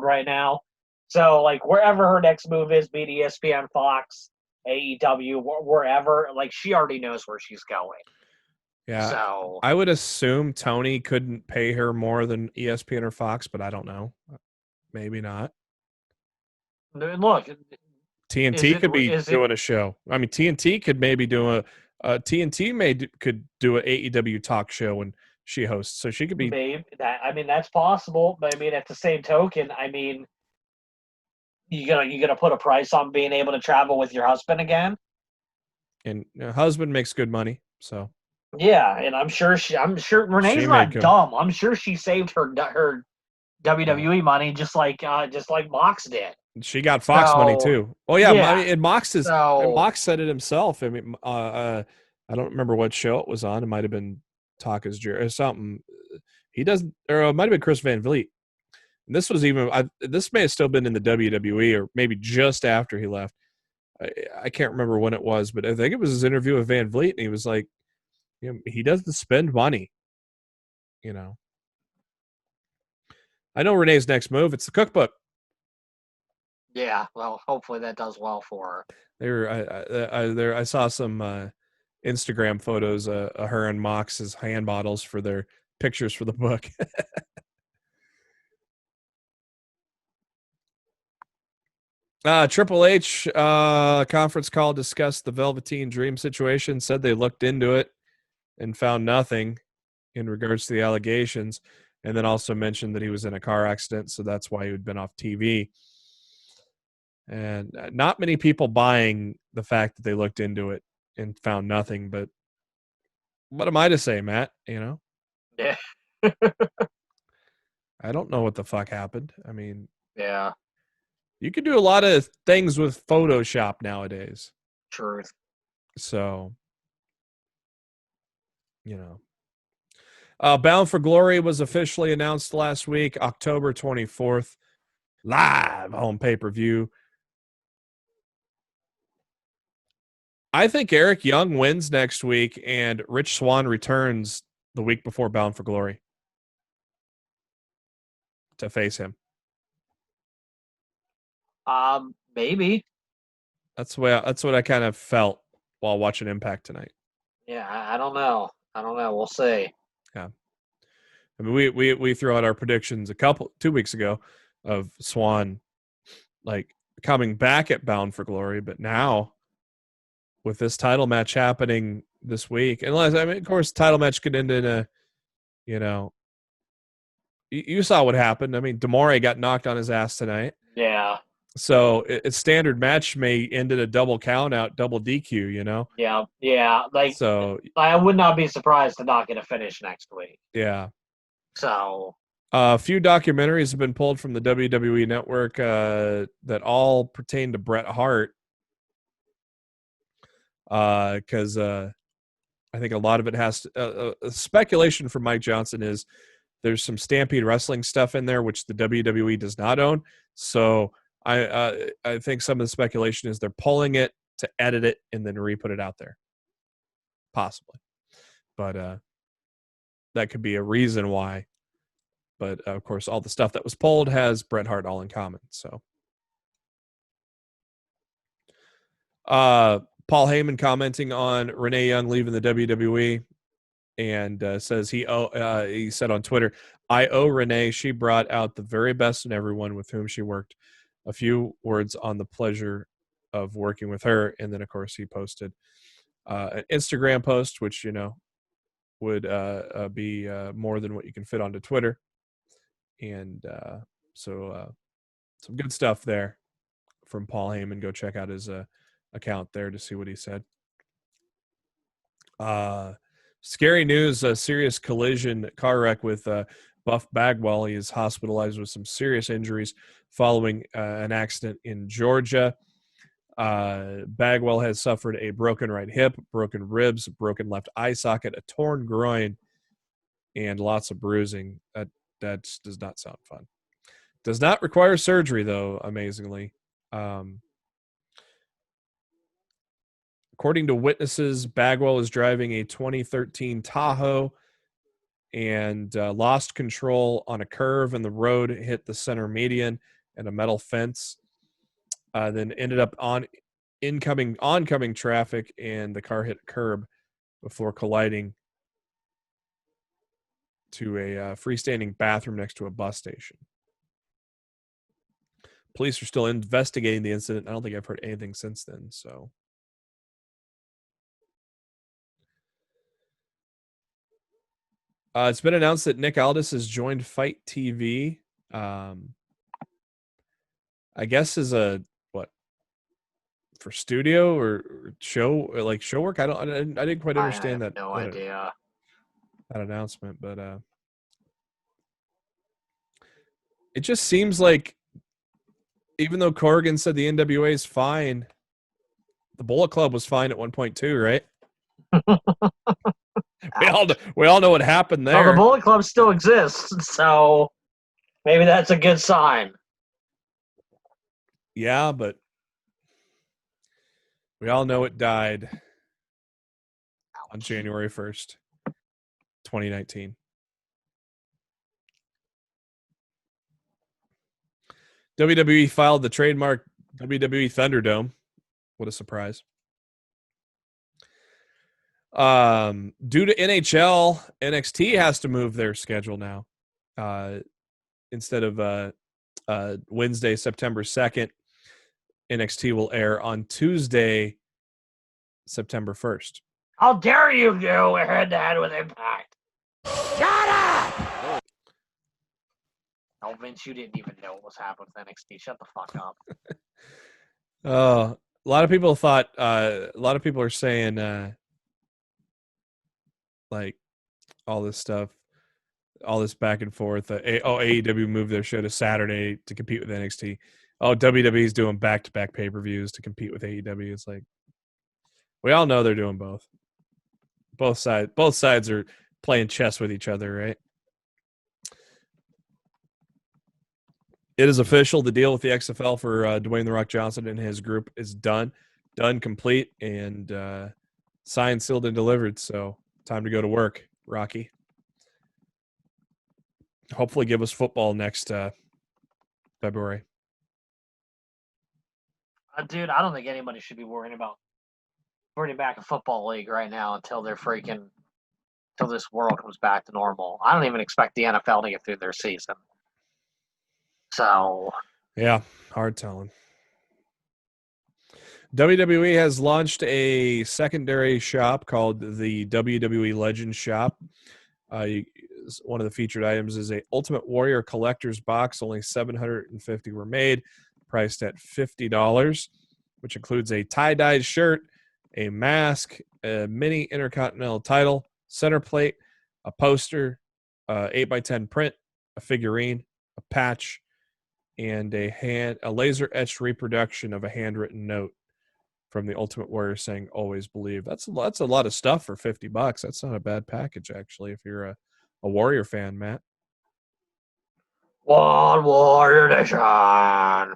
right now. So, like, wherever her next move is, be it ESPN, Fox, AEW, wherever, like, she already knows where she's going. Yeah. So I would assume Tony couldn't pay her more than ESPN or Fox, but I don't know. Maybe not. Look, TNT could be doing a show. I mean, TNT could maybe do could do an AEW talk show when she hosts, so she could be. Maybe that's possible. But I mean, at the same token, I mean, you gonna put a price on being able to travel with your husband again? And husband makes good money, so. Yeah, and I'm sure Renee's not dumb. I'm sure she saved her WWE money just like Mox did. She got Fox money too. Oh yeah, and Mox said it himself. I mean, I don't remember what show it was on. It might have been Talk is Jerry or something. He doesn't, or it might have been Chris Van Vliet. And this was this may have still been in the WWE or maybe just after he left. I can't remember when it was, but I think it was his interview with Van Vliet, and he was like, he doesn't spend money. I know Renee's next move. It's the cookbook. Yeah, well, hopefully that does well for her. I saw some Instagram photos of her and Mox's hand models for their pictures for the book. Triple H conference call discussed the Velveteen Dream situation, said they looked into it and found nothing in regards to the allegations, and then also mentioned that he was in a car accident, so that's why he had been off TV. And not many people buying the fact that they looked into it and found nothing, but what am I to say, Matt? Yeah. I don't know what the fuck happened. I mean, yeah. You can do a lot of things with Photoshop nowadays. Truth. So, Bound for Glory was officially announced last week, October 24th, live home pay-per-view. I think Eric Young wins next week, and Rich Swann returns the week before Bound for Glory to face him. Maybe. That's what I kind of felt while watching Impact tonight. Yeah, I don't know. We'll see. Yeah. I mean, we threw out our predictions 2 weeks ago of Swann like coming back at Bound for Glory, but now with this title match happening this week, unless of course, title match could end in a, you saw what happened. I mean, D'Amore got knocked on his ass tonight. Yeah. So a standard match may end in a double count out, double DQ. Yeah. Like, so I would not be surprised to not get a finish next week. Yeah. So a few documentaries have been pulled from the WWE Network that all pertain to Bret Hart. Because I think a lot of it has to, speculation from Mike Johnson is there's some Stampede Wrestling stuff in there which the WWE does not own. So I think some of the speculation is they're pulling it to edit it and then re-put it out there, possibly. But that could be a reason why. But of course, all the stuff that was pulled has Bret Hart all in common. So, Paul Heyman commenting on Renee Young leaving the WWE, and says he said on Twitter, "I owe Renee. She brought out the very best in everyone with whom she worked. A few words on the pleasure of working with her." And then, of course, he posted an Instagram post, which would be more than what you can fit onto Twitter. And so some good stuff there from Paul Heyman. Go check out his account there to see what he said. Scary news, a serious collision car wreck with Buff Bagwell. He is hospitalized with some serious injuries following an accident in Georgia. Bagwell has suffered a broken right hip, broken ribs, broken left eye socket, a torn groin, and lots of bruising. That does not sound fun. Does not require surgery, though, amazingly. According to witnesses, Bagwell was driving a 2013 Tahoe and lost control on a curve in the road, hit the center median and a metal fence, then ended up on oncoming traffic, and the car hit a curb before colliding to a freestanding bathroom next to a bus station. Police are still investigating the incident. I don't think I've heard anything since then. So, it's been announced that Nick Aldis has joined Fight TV. I guess as for studio or show, like show work. I didn't quite understand that. No idea. That announcement, but it just seems like, even though Corrigan said the NWA is fine, the Bullet Club was fine at 1 point too, right? we all know what happened there. Well, the Bullet Club still exists, so maybe that's a good sign. Yeah, but we all know it died on January 1st, 2019. WWE filed the trademark WWE Thunderdome. What a surprise. Due to NHL, NXT has to move their schedule now. Instead of Wednesday, September 2nd, NXT will air on Tuesday, September 1st. How dare you go head-to-head with Impact? Shut up! Oh, Vince, you didn't even know what was happening with NXT. Shut the fuck up. A lot of people thought, a lot of people are saying, like, all this stuff, all this back and forth. AEW moved their show to Saturday to compete with NXT. Oh, WWE's doing back-to-back pay-per-views to compete with AEW. It's like, we all know they're doing both. Both sides are playing chess with each other, right? It is official. The deal with the XFL for Dwayne The Rock Johnson and his group is done, complete, and signed, sealed, and delivered. So time to go to work, Rocky. Hopefully give us football next February. Dude, I don't think anybody should be worrying about bringing back a football league right now until this world comes back to normal. I don't even expect the NFL to get through their season. So yeah, hard telling. WWE has launched a secondary shop called the WWE Legends Shop. One of the featured items is a Ultimate Warrior collector's box. Only 750 were made, priced at $50, which includes a tie-dyed shirt, a mask, a mini Intercontinental title, center plate, a poster, 8x10 print, a figurine, a patch, and a laser-etched reproduction of a handwritten note from the Ultimate Warrior saying, "Always believe." That's a lot of stuff for $50. That's not a bad package, actually, if you're a Warrior fan, Matt. One Warrior Nation. Huh?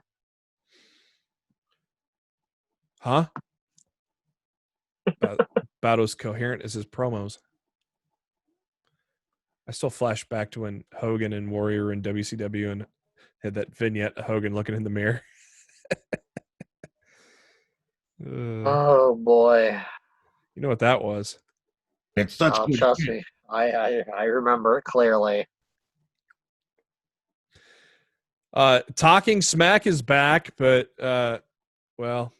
About as coherent as his promos. I still flash back to when Hogan and Warrior in WCW and had that vignette of Hogan looking in the mirror. Oh boy! You know what that was? It's such good Trust shit. me, I remember it clearly. Talking Smack is back, but well,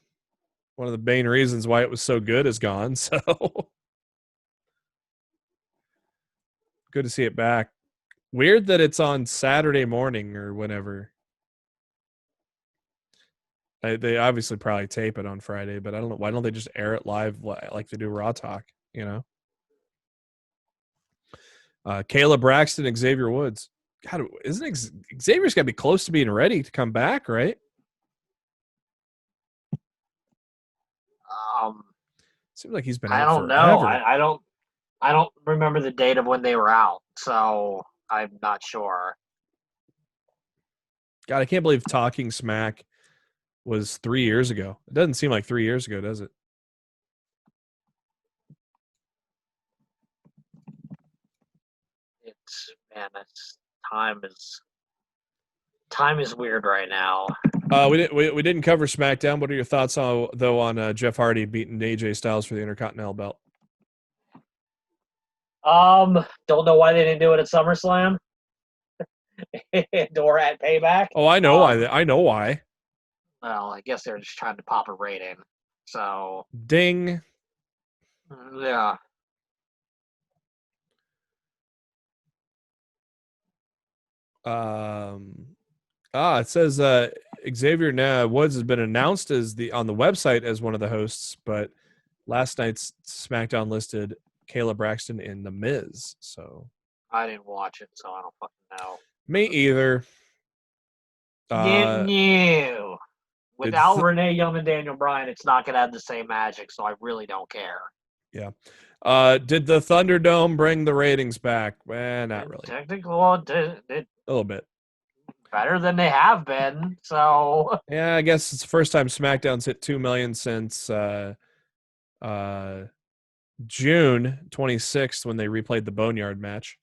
one of the main reasons why it was so good is gone. So good to see it back. Weird that it's on Saturday morning or whenever. They obviously probably tape it on Friday, but I don't know. Why don't they just air it live like they do Raw Talk, you know? Kayla Braxton, Xavier Woods. God, Xavier's got to be close to being ready to come back, right? Seems like he's been out I don't forever. know. I don't remember the date of when they were out, so I'm not sure. God, I can't believe Talking Smack was 3 years ago. It doesn't seem like 3 years ago, does it? Time is weird right now. We didn't cover SmackDown. What are your thoughts on Jeff Hardy beating AJ Styles for the Intercontinental belt? Don't know why they didn't do it at SummerSlam or at Payback. Oh, I know why. I know why. Well, I guess they're just trying to pop a rating. So ding. Yeah. It says Xavier Woods has been announced as on the website as one of the hosts, but last night's SmackDown listed Kayla Braxton and The Miz. So I didn't watch it, so I don't fucking know. Me either. No. Without Renee Young and Daniel Bryan, it's not going to have the same magic, so I really don't care. Yeah. Did the Thunderdome bring the ratings back? Not really. Technically, well, it a little bit. Better than they have been, so... Yeah, I guess it's the first time SmackDown's hit 2 million since June 26th when they replayed the Boneyard match.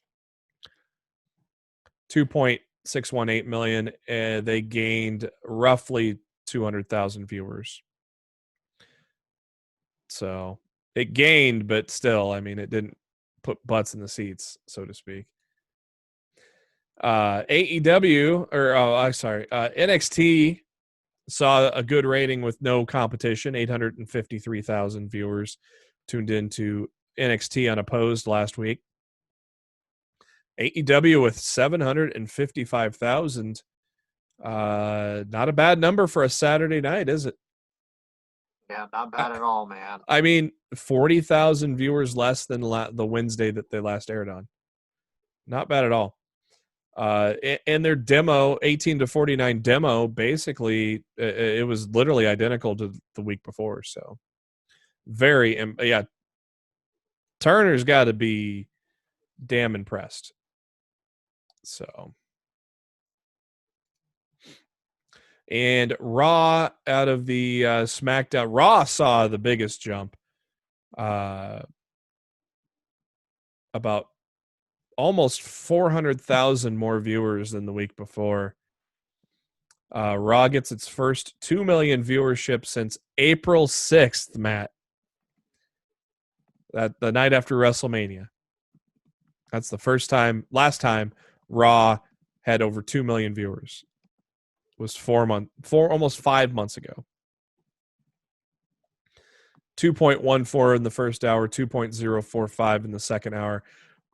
2.618 million. They gained roughly 200,000 viewers. So it gained, but still, I mean, it didn't put butts in the seats, so to speak. NXT saw a good rating with no competition. 853,000 viewers tuned into NXT unopposed last week. AEW with 755,000. Not a bad number for a Saturday night, is it? Yeah, not bad at all, man. I mean, 40,000 viewers less than the Wednesday that they last aired on. Not bad at all. And their demo, 18 to 49 demo, basically, it was literally identical to the week before. So, Turner's got to be damn impressed. So, and Raw out of the SmackDown, Raw saw the biggest jump, about almost 400,000 more viewers than the week before. Raw gets its first 2 million viewership since April 6th, Matt. That the night after WrestleMania. That's the last time Raw had over 2 million viewers. It was almost 5 months ago. 2.14 in the first hour, 2.045 in the second hour,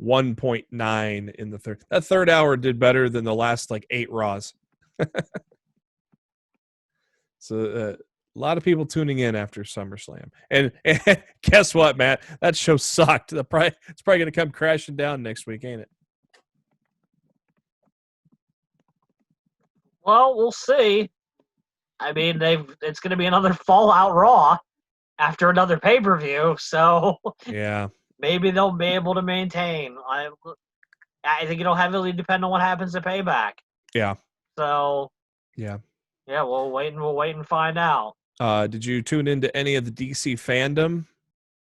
1.9 in the third. That third hour did better than the last 8 Raws. So a lot of people tuning in after SummerSlam. And guess what, Matt? That show sucked. It's probably going to come crashing down next week, ain't it? Well, we'll see. I mean, it's going to be another Fallout Raw after another pay-per-view, so yeah, maybe they'll be able to maintain. I think it'll heavily depend on what happens to Payback. Yeah. So yeah, we'll wait and find out. Did you tune into any of the DC Fandom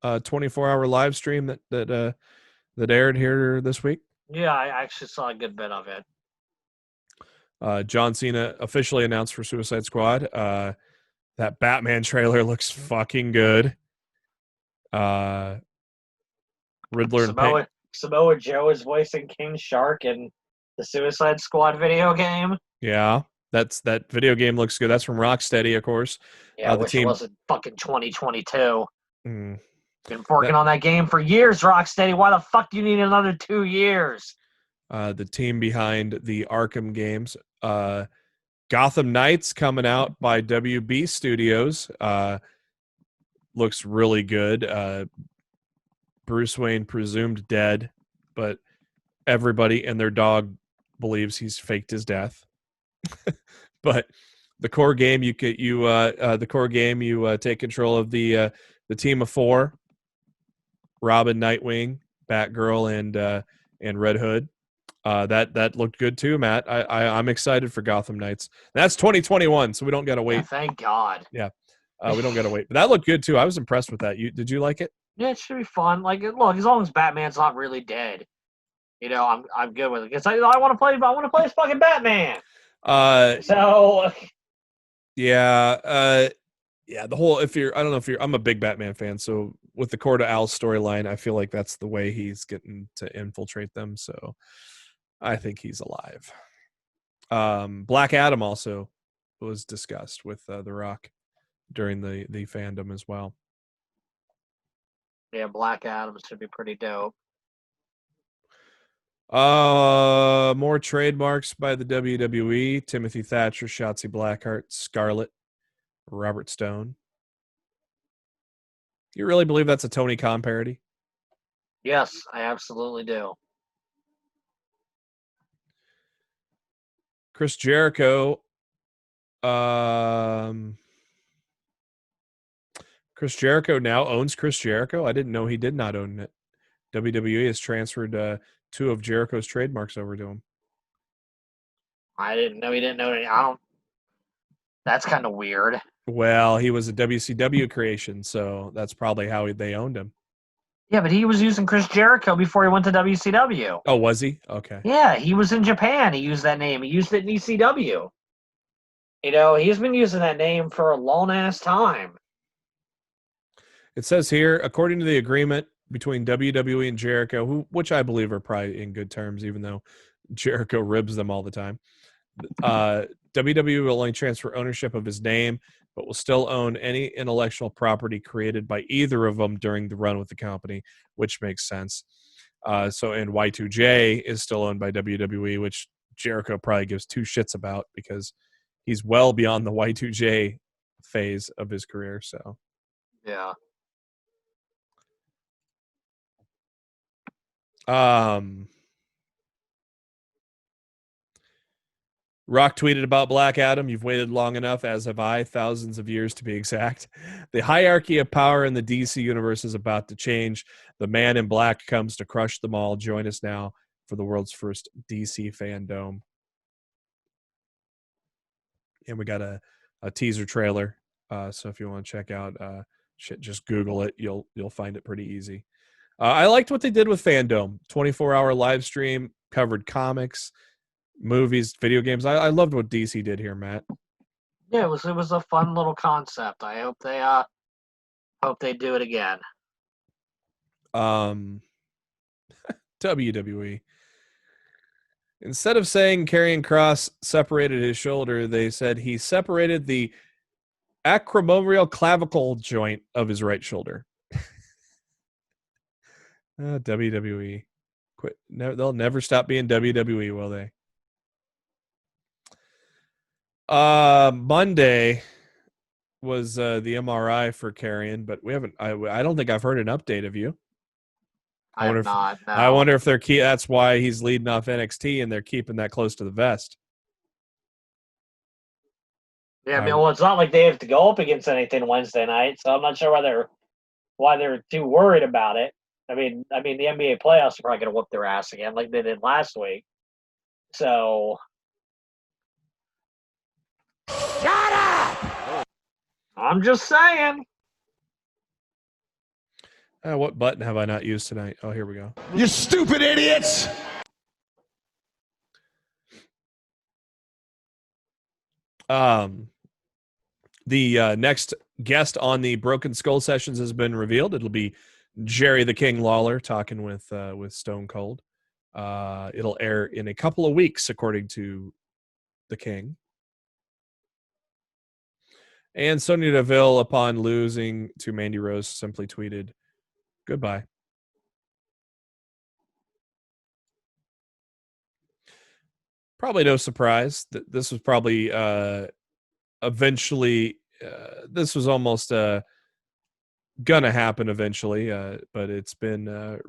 24-hour live stream that aired here this week? Yeah, I actually saw a good bit of it. John Cena officially announced for Suicide Squad. That Batman trailer looks fucking good. Riddler Samoa Joe is voicing King Shark in the Suicide Squad video game. Yeah, that video game looks good. That's from Rocksteady, of course. Yeah, I wish it wasn't fucking 2022. Mm, Been working on that game for years, Rocksteady. Why the fuck do you need another 2 years? The team behind the Arkham games. Gotham Knights coming out by WB Studios. Looks really good. Bruce Wayne presumed dead, but everybody and their dog believes he's faked his death. But the core game, you take control of the team of 4: Robin, Nightwing, Batgirl, and Red Hood. That looked good too, Matt. I'm excited for Gotham Knights. That's 2021, so we don't gotta wait. Yeah, thank God. Yeah, we don't gotta wait. But that looked good too. I was impressed with that. Did you like it? Yeah, it should be fun. Look, as long as Batman's not really dead, I'm good with it. Because I want to play as fucking Batman. So yeah. The whole I'm a big Batman fan, so with the Court of Owls storyline, I feel like that's the way he's getting to infiltrate them. So I think he's alive. Black Adam also was discussed with The Rock during the fandom as well. Yeah, Black Adam should be pretty dope. More trademarks by the WWE: Timothy Thatcher, Shotzi Blackheart, Scarlett, Robert Stone. You really believe that's a Tony Khan parody? Yes, I absolutely do. Chris Jericho. Chris Jericho now owns Chris Jericho. I didn't know he did not own it. WWE has transferred 2 of Jericho's trademarks over to him. I didn't know he didn't own it. That's kind of weird. Well, he was a WCW creation, so that's probably how they owned him. Yeah, but he was using Chris Jericho before he went to WCW. Oh, was he? Okay. Yeah, he was in Japan. He used that name. He used it in ECW. He's been using that name for a long-ass time. It says here, according to the agreement between WWE and Jericho, which I believe are probably in good terms, even though Jericho ribs them all the time, WWE will only transfer ownership of his name, but will still own any intellectual property created by either of them during the run with the company, which makes sense. And Y2J is still owned by WWE, which Jericho probably gives 2 shits about because he's well beyond the Y2J phase of his career. So, yeah. Rock tweeted about Black Adam. You've waited long enough, as have I, thousands of years to be exact. The hierarchy of power in the DC universe is about to change. The man in black comes to crush them all. Join us now for the world's first DC fandom. And we got a teaser trailer. So if you want to check out just Google it. You'll find it pretty easy. I liked what they did with Fandom. 24-hour live stream, covered comics, movies, video games. I loved what DC did here, Matt. Yeah, it was a fun little concept. I hope they do it again. WWE. Instead of saying Karrion Kross separated his shoulder, they said he separated the acromial clavicle joint of his right shoulder. WWE. Quit. No, they'll never stop being WWE, will they? Monday was the MRI for Karrion, but we haven't. I don't think I've heard an update of you. I have not. No. I wonder if they're key. That's why he's leading off NXT, and they're keeping that close to the vest. Yeah, I mean, well, it's not like they have to go up against anything Wednesday night, so I'm not sure why they're too worried about it. I mean, the NBA playoffs are probably going to whoop their ass again, like they did last week. So, Shut up! I'm just saying. What button have I not used tonight? Oh, here we go. You stupid idiots! The next guest on the Broken Skull Sessions has been revealed. It'll be Jerry the King Lawler talking with Stone Cold. It'll air in a couple of weeks, according to the King. And Sonya Deville, upon losing to Mandy Rose, simply tweeted, "Goodbye." Probably no surprise that this was probably eventually. This was almost gonna happen eventually, but it's been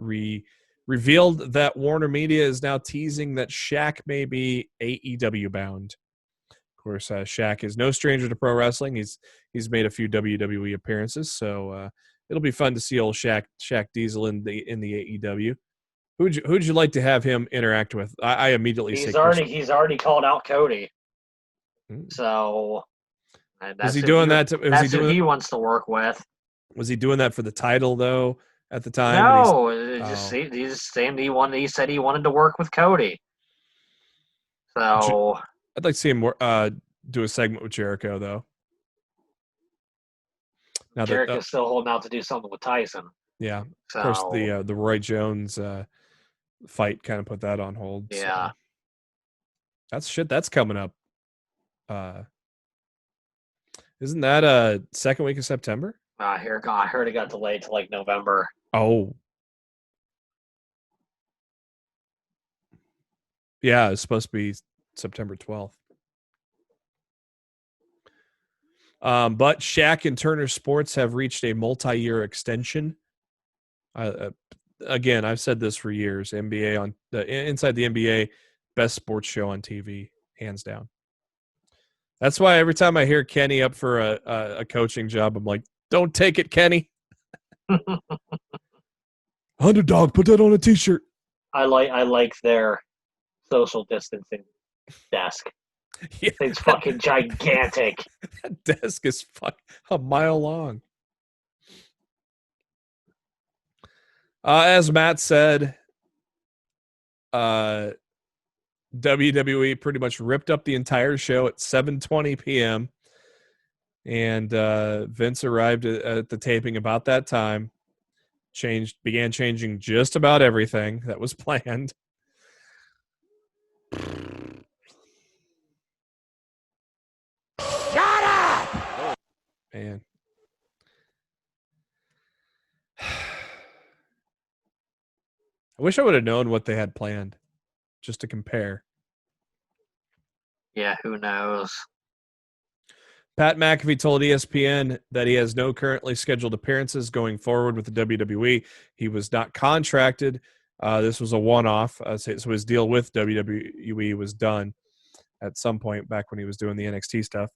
revealed that Warner Media is now teasing that Shaq may be AEW bound. Of course, Shaq is no stranger to pro wrestling. He's made a few WWE appearances, so it'll be fun to see old Shaq Diesel in the AEW. Who'd you like to have him interact with? I immediately he's already called out Cody. So is he doing that? That's who he wants to work with. Was he doing that for the title though at the time? No, he said he wanted to work with Cody. So I'd like to see him do a segment with Jericho though. Now Jericho's still holding out to do something with Tyson. Yeah, so, of course the Roy Jones fight kind of put that on hold. Yeah, so. That's coming up. Isn't that second week of September? I heard it got delayed to like November. Oh. Yeah, it's supposed to be September 12th. But Shaq and Turner Sports have reached a multi-year extension. Again, I've said this for years. NBA on inside the NBA, best sports show on TV, hands down. That's why every time I hear Kenny up for a coaching job, I'm like, don't take it, Kenny. Underdog, put that on a T-shirt. I like their social distancing desk. Yeah, it's fucking gigantic. That desk is a mile long. As Matt said, WWE pretty much ripped up the entire show at 7:20 p.m. And Vince arrived at the taping about that time. Began changing just about everything that was planned. Shut up! Man. I wish I would have known what they had planned, just to compare. Yeah, who knows? Pat McAfee told ESPN that he has no currently scheduled appearances going forward with the WWE. He was not contracted. This was a one-off, so his deal with WWE was done. at some point back when he was doing the NXT stuff.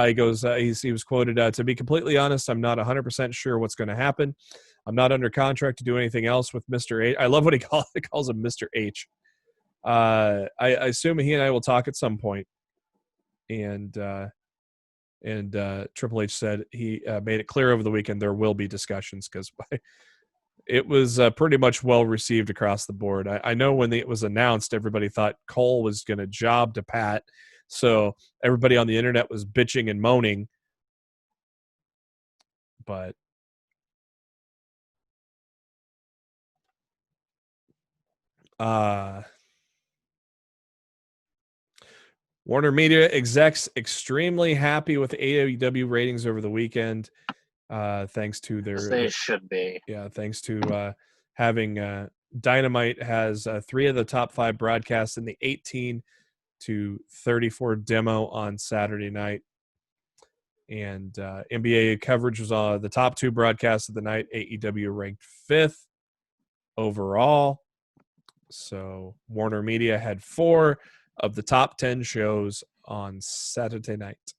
He goes, he was quoted, to be completely honest, I'm not 100% sure what's going to happen. I'm not under contract to do anything else with Mr. H. I love what he calls him Mr. H. I assume he and I will talk at some point. And Triple H said he made it clear over the weekend there will be discussions because it was pretty much well received across the board. I know when it was announced, everybody thought Cole was going to job to Pat. So everybody on the internet was bitching and moaning. But Warner Media execs extremely happy with AEW ratings over the weekend. Thanks to They should be. Yeah, thanks to having Dynamite has 3 of the top 5 broadcasts in the 18 to 34 demo on Saturday night. And NBA coverage was the top 2 broadcasts of the night. AEW ranked 5th overall. So Warner Media had 4 of the top 10 shows on Saturday night.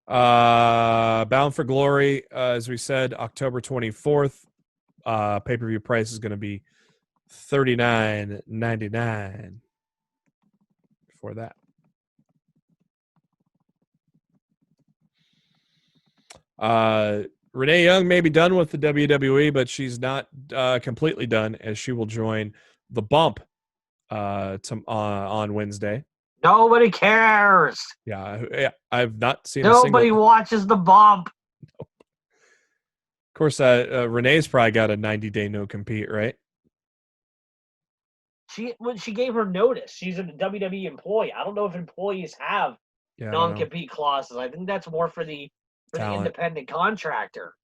Bound for Glory, as we said, October 24th. Pay-per-view price is going to be $39.99 for that. Renee Young may be done with the WWE, but she's not completely done, as she will join The Bump on Wednesday. Nobody cares. Yeah, I've not seen Nobody watches The Bump. Of course, Renee's probably got a 90-day no-compete, right? She gave her notice. She's a WWE employee. I don't know if employees have non-compete clauses. I think that's more for the independent contractor.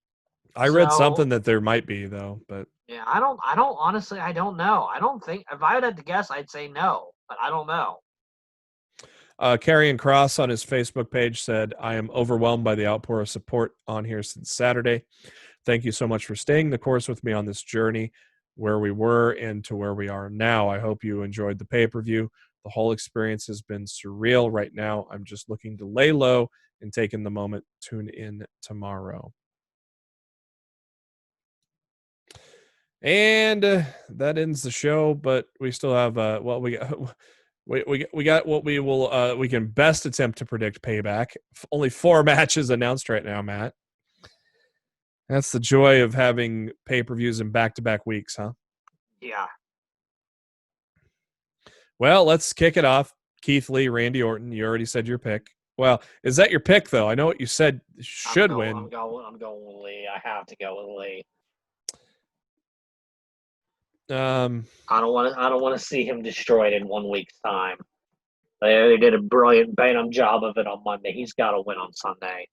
I read something that there might be, though, but yeah, I don't honestly, I don't know. I don't think, if I had to guess, I'd say no, but I don't know. Karrion Kross on his Facebook page said, I am overwhelmed by the outpour of support on here since Saturday. Thank you so much for staying the course with me on this journey, where we were and to where we are now. I hope you enjoyed the pay-per-view. The whole experience has been surreal. Right now, I'm just looking to lay low and take in the moment. Tune in tomorrow. And that ends the show, but we still have we got what we can best attempt to predict Payback. Only 4 matches announced right now, Matt. That's the joy of having pay-per-views in back-to-back weeks, huh? Yeah. Well, let's kick it off. Keith Lee, Randy Orton. You already said your pick. Well, is that your pick, though? I know what you said should win. I'm going with Lee. I have to go with Lee. I don't want to see him destroyed in 1 week's time. They did a brilliant bang-up job of it on Monday. He's got to win on Sunday.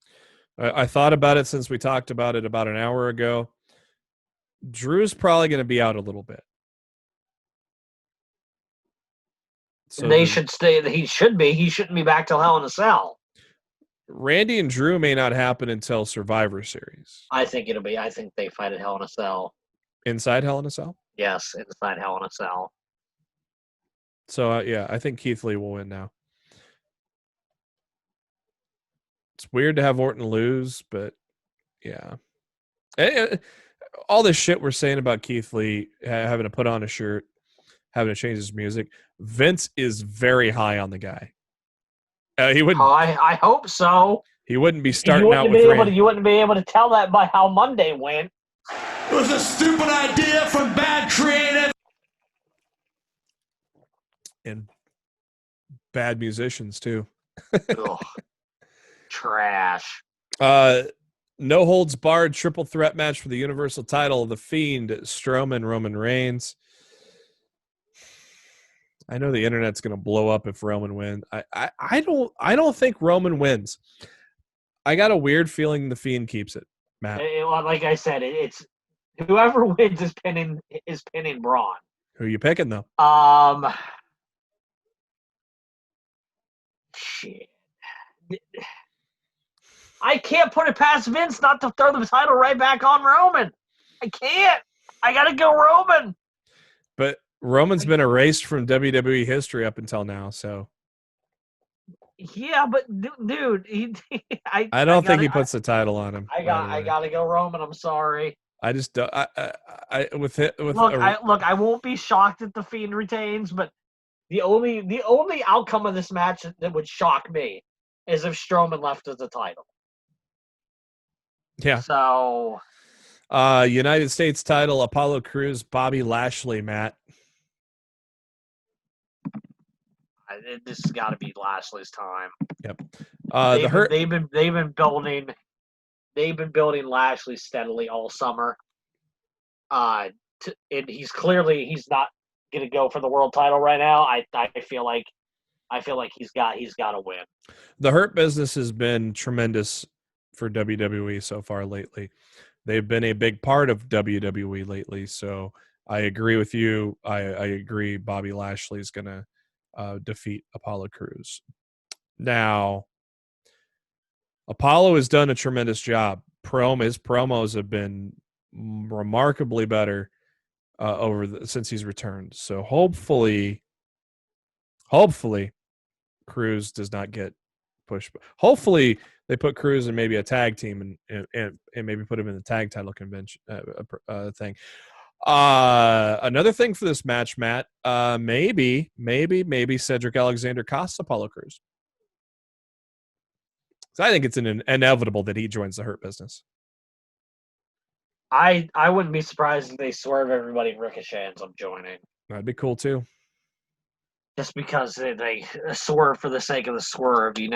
I thought about it since we talked about it about an hour ago. Drew's probably going to be out a little bit. So they should stay. He should be. He shouldn't be back till Hell in a Cell. Randy and Drew may not happen until Survivor Series. I think they fight at Hell in a Cell. Inside Hell in a Cell? Yes, inside Hell in a Cell. So, yeah, I think Keith Lee will win now. It's weird to have Orton lose, but yeah. All this shit we're saying about Keith Lee having to put on a shirt, having to change his music, Vince is very high on the guy. He wouldn't. I hope so. He wouldn't be starting out with Randy. You wouldn't be able to tell that by how Monday went. It was a stupid idea from bad creative And bad musicians, too. Ugh. Trash. No holds barred triple threat match for the Universal title. The Fiend, Strowman, Roman Reigns. I know the internet's going to blow up if Roman wins. I don't think Roman wins. I got a weird feeling the Fiend keeps it, Matt. Like I said, it's whoever wins is pinning Braun. Who are you picking, though? Shit. I can't put it past Vince not to throw the title right back on Roman. I can't. I got to go Roman. But Roman's been erased from WWE history up until now, so Yeah, but dude, I don't think he puts the title on him. I gotta go Roman. I'm sorry. I just don't. Look, I won't be shocked if the Fiend retains, but the only outcome of this match that would shock me is if Strowman left as the title. Yeah. So, United States title: Apollo Crews, Bobby Lashley, Matt. This has got to be Lashley's time. Yep. They've been building Lashley steadily all summer. And he's not gonna go for the world title right now. I feel like he's got to win. The Hurt Business has been tremendous for WWE so far lately. They've been a big part of WWE lately. So I agree with you. I agree. Bobby Lashley is gonna defeat Apollo Crews. Now, Apollo has done a tremendous job. His promos have been remarkably better since he's returned. So hopefully, Crews does not get pushed. Hopefully, they put Crews in maybe a tag team and maybe put him in the tag title convention thing. Another thing for this match, Matt, maybe Cedric Alexander costs Apollo Crews. So I think it's inevitable that he joins the Hurt Business. I wouldn't be surprised if they swerve everybody and Ricochet ends up joining. That'd be cool too. Just because they swerve for the sake of the swerve, maybe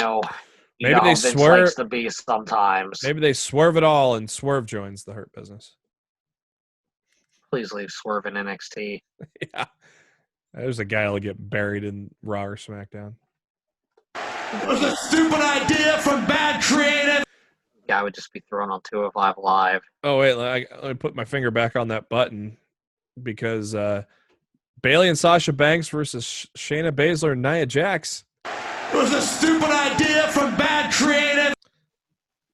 they they swerve likes to be sometimes. Maybe they swerve it all and Swerve joins the Hurt Business. Please leave Swerve in NXT. Yeah. There's a guy that'll get buried in Raw or SmackDown. It was a stupid idea from bad creative. Yeah, I would just be thrown on 205 Live. Oh, wait. Let me put my finger back on that button because Bayley and Sasha Banks versus Shayna Baszler and Nia Jax. It was a stupid idea from bad creative.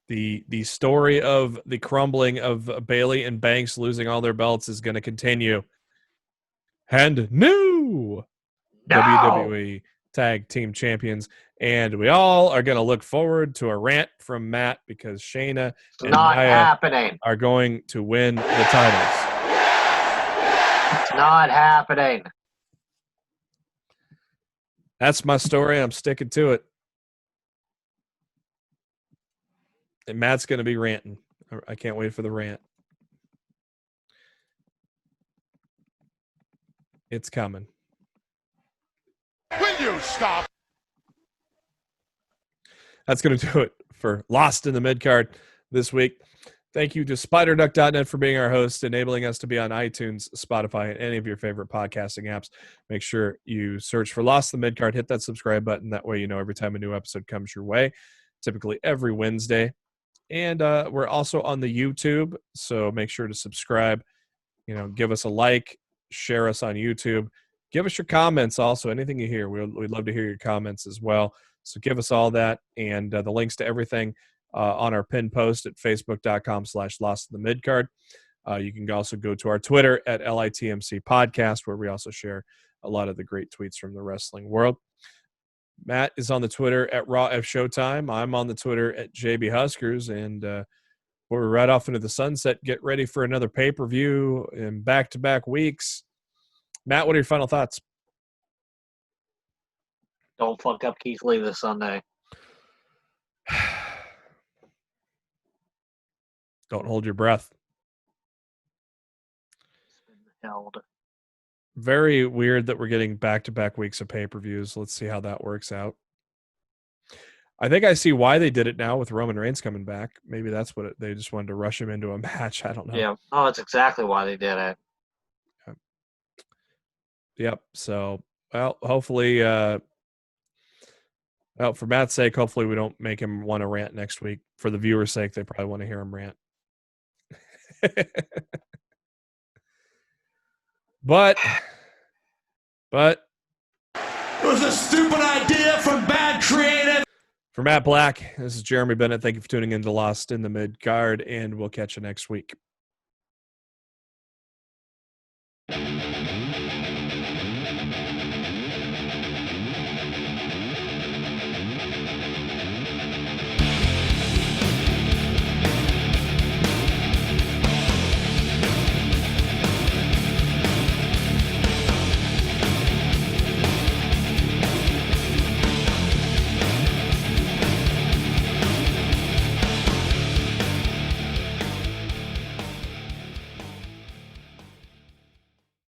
The story of the crumbling of Bayley and Banks losing all their belts is going to continue. And new WWE Tag Team Champions. And we all are going to look forward to a rant from Matt because Shayna and Nia are going to win the titles. It's not happening. That's my story. I'm sticking to it. And Matt's going to be ranting. I can't wait for the rant. It's coming. Will you stop? That's going to do it for Lost in the Midcard this week. Thank you to SpiderDuck.net for being our host, enabling us to be on iTunes, Spotify, and any of your favorite podcasting apps. Make sure you search for Lost in the Midcard. Hit that subscribe button. That way you know every time a new episode comes your way, typically every Wednesday. And we're also on the YouTube, so make sure to subscribe. Give us a like, share us on YouTube. Give us your comments also, anything you hear. We'd love to hear your comments as well. So give us all that and the links to everything on our pinned post at facebook.com/lostinthe-midcard. You can also go to our Twitter at LITMC Podcast, where we also share a lot of the great tweets from the wrestling world. Matt is on the Twitter at Raw F Showtime. I'm on the Twitter at JB Huskers. And we're right off into the sunset. Get ready for another pay-per-view in back-to-back weeks. Matt, what are your final thoughts? Don't fuck up Keith Lee this Sunday. Don't hold your breath. Held. Very weird that we're getting back-to-back weeks of pay-per-views. Let's see how that works out. I think I see why they did it now with Roman Reigns coming back. Maybe that's what they just wanted to rush him into a match. I don't know. Yeah. Oh, that's exactly why they did it. Yep. So, hopefully, for Matt's sake, hopefully we don't make him want to rant next week. For the viewer's sake, they probably want to hear him rant. But it was a stupid idea from bad creative. For Matt Black, this is Jeremy Bennett. Thank you for tuning in to Lost in the Midcard, and we'll catch you next week.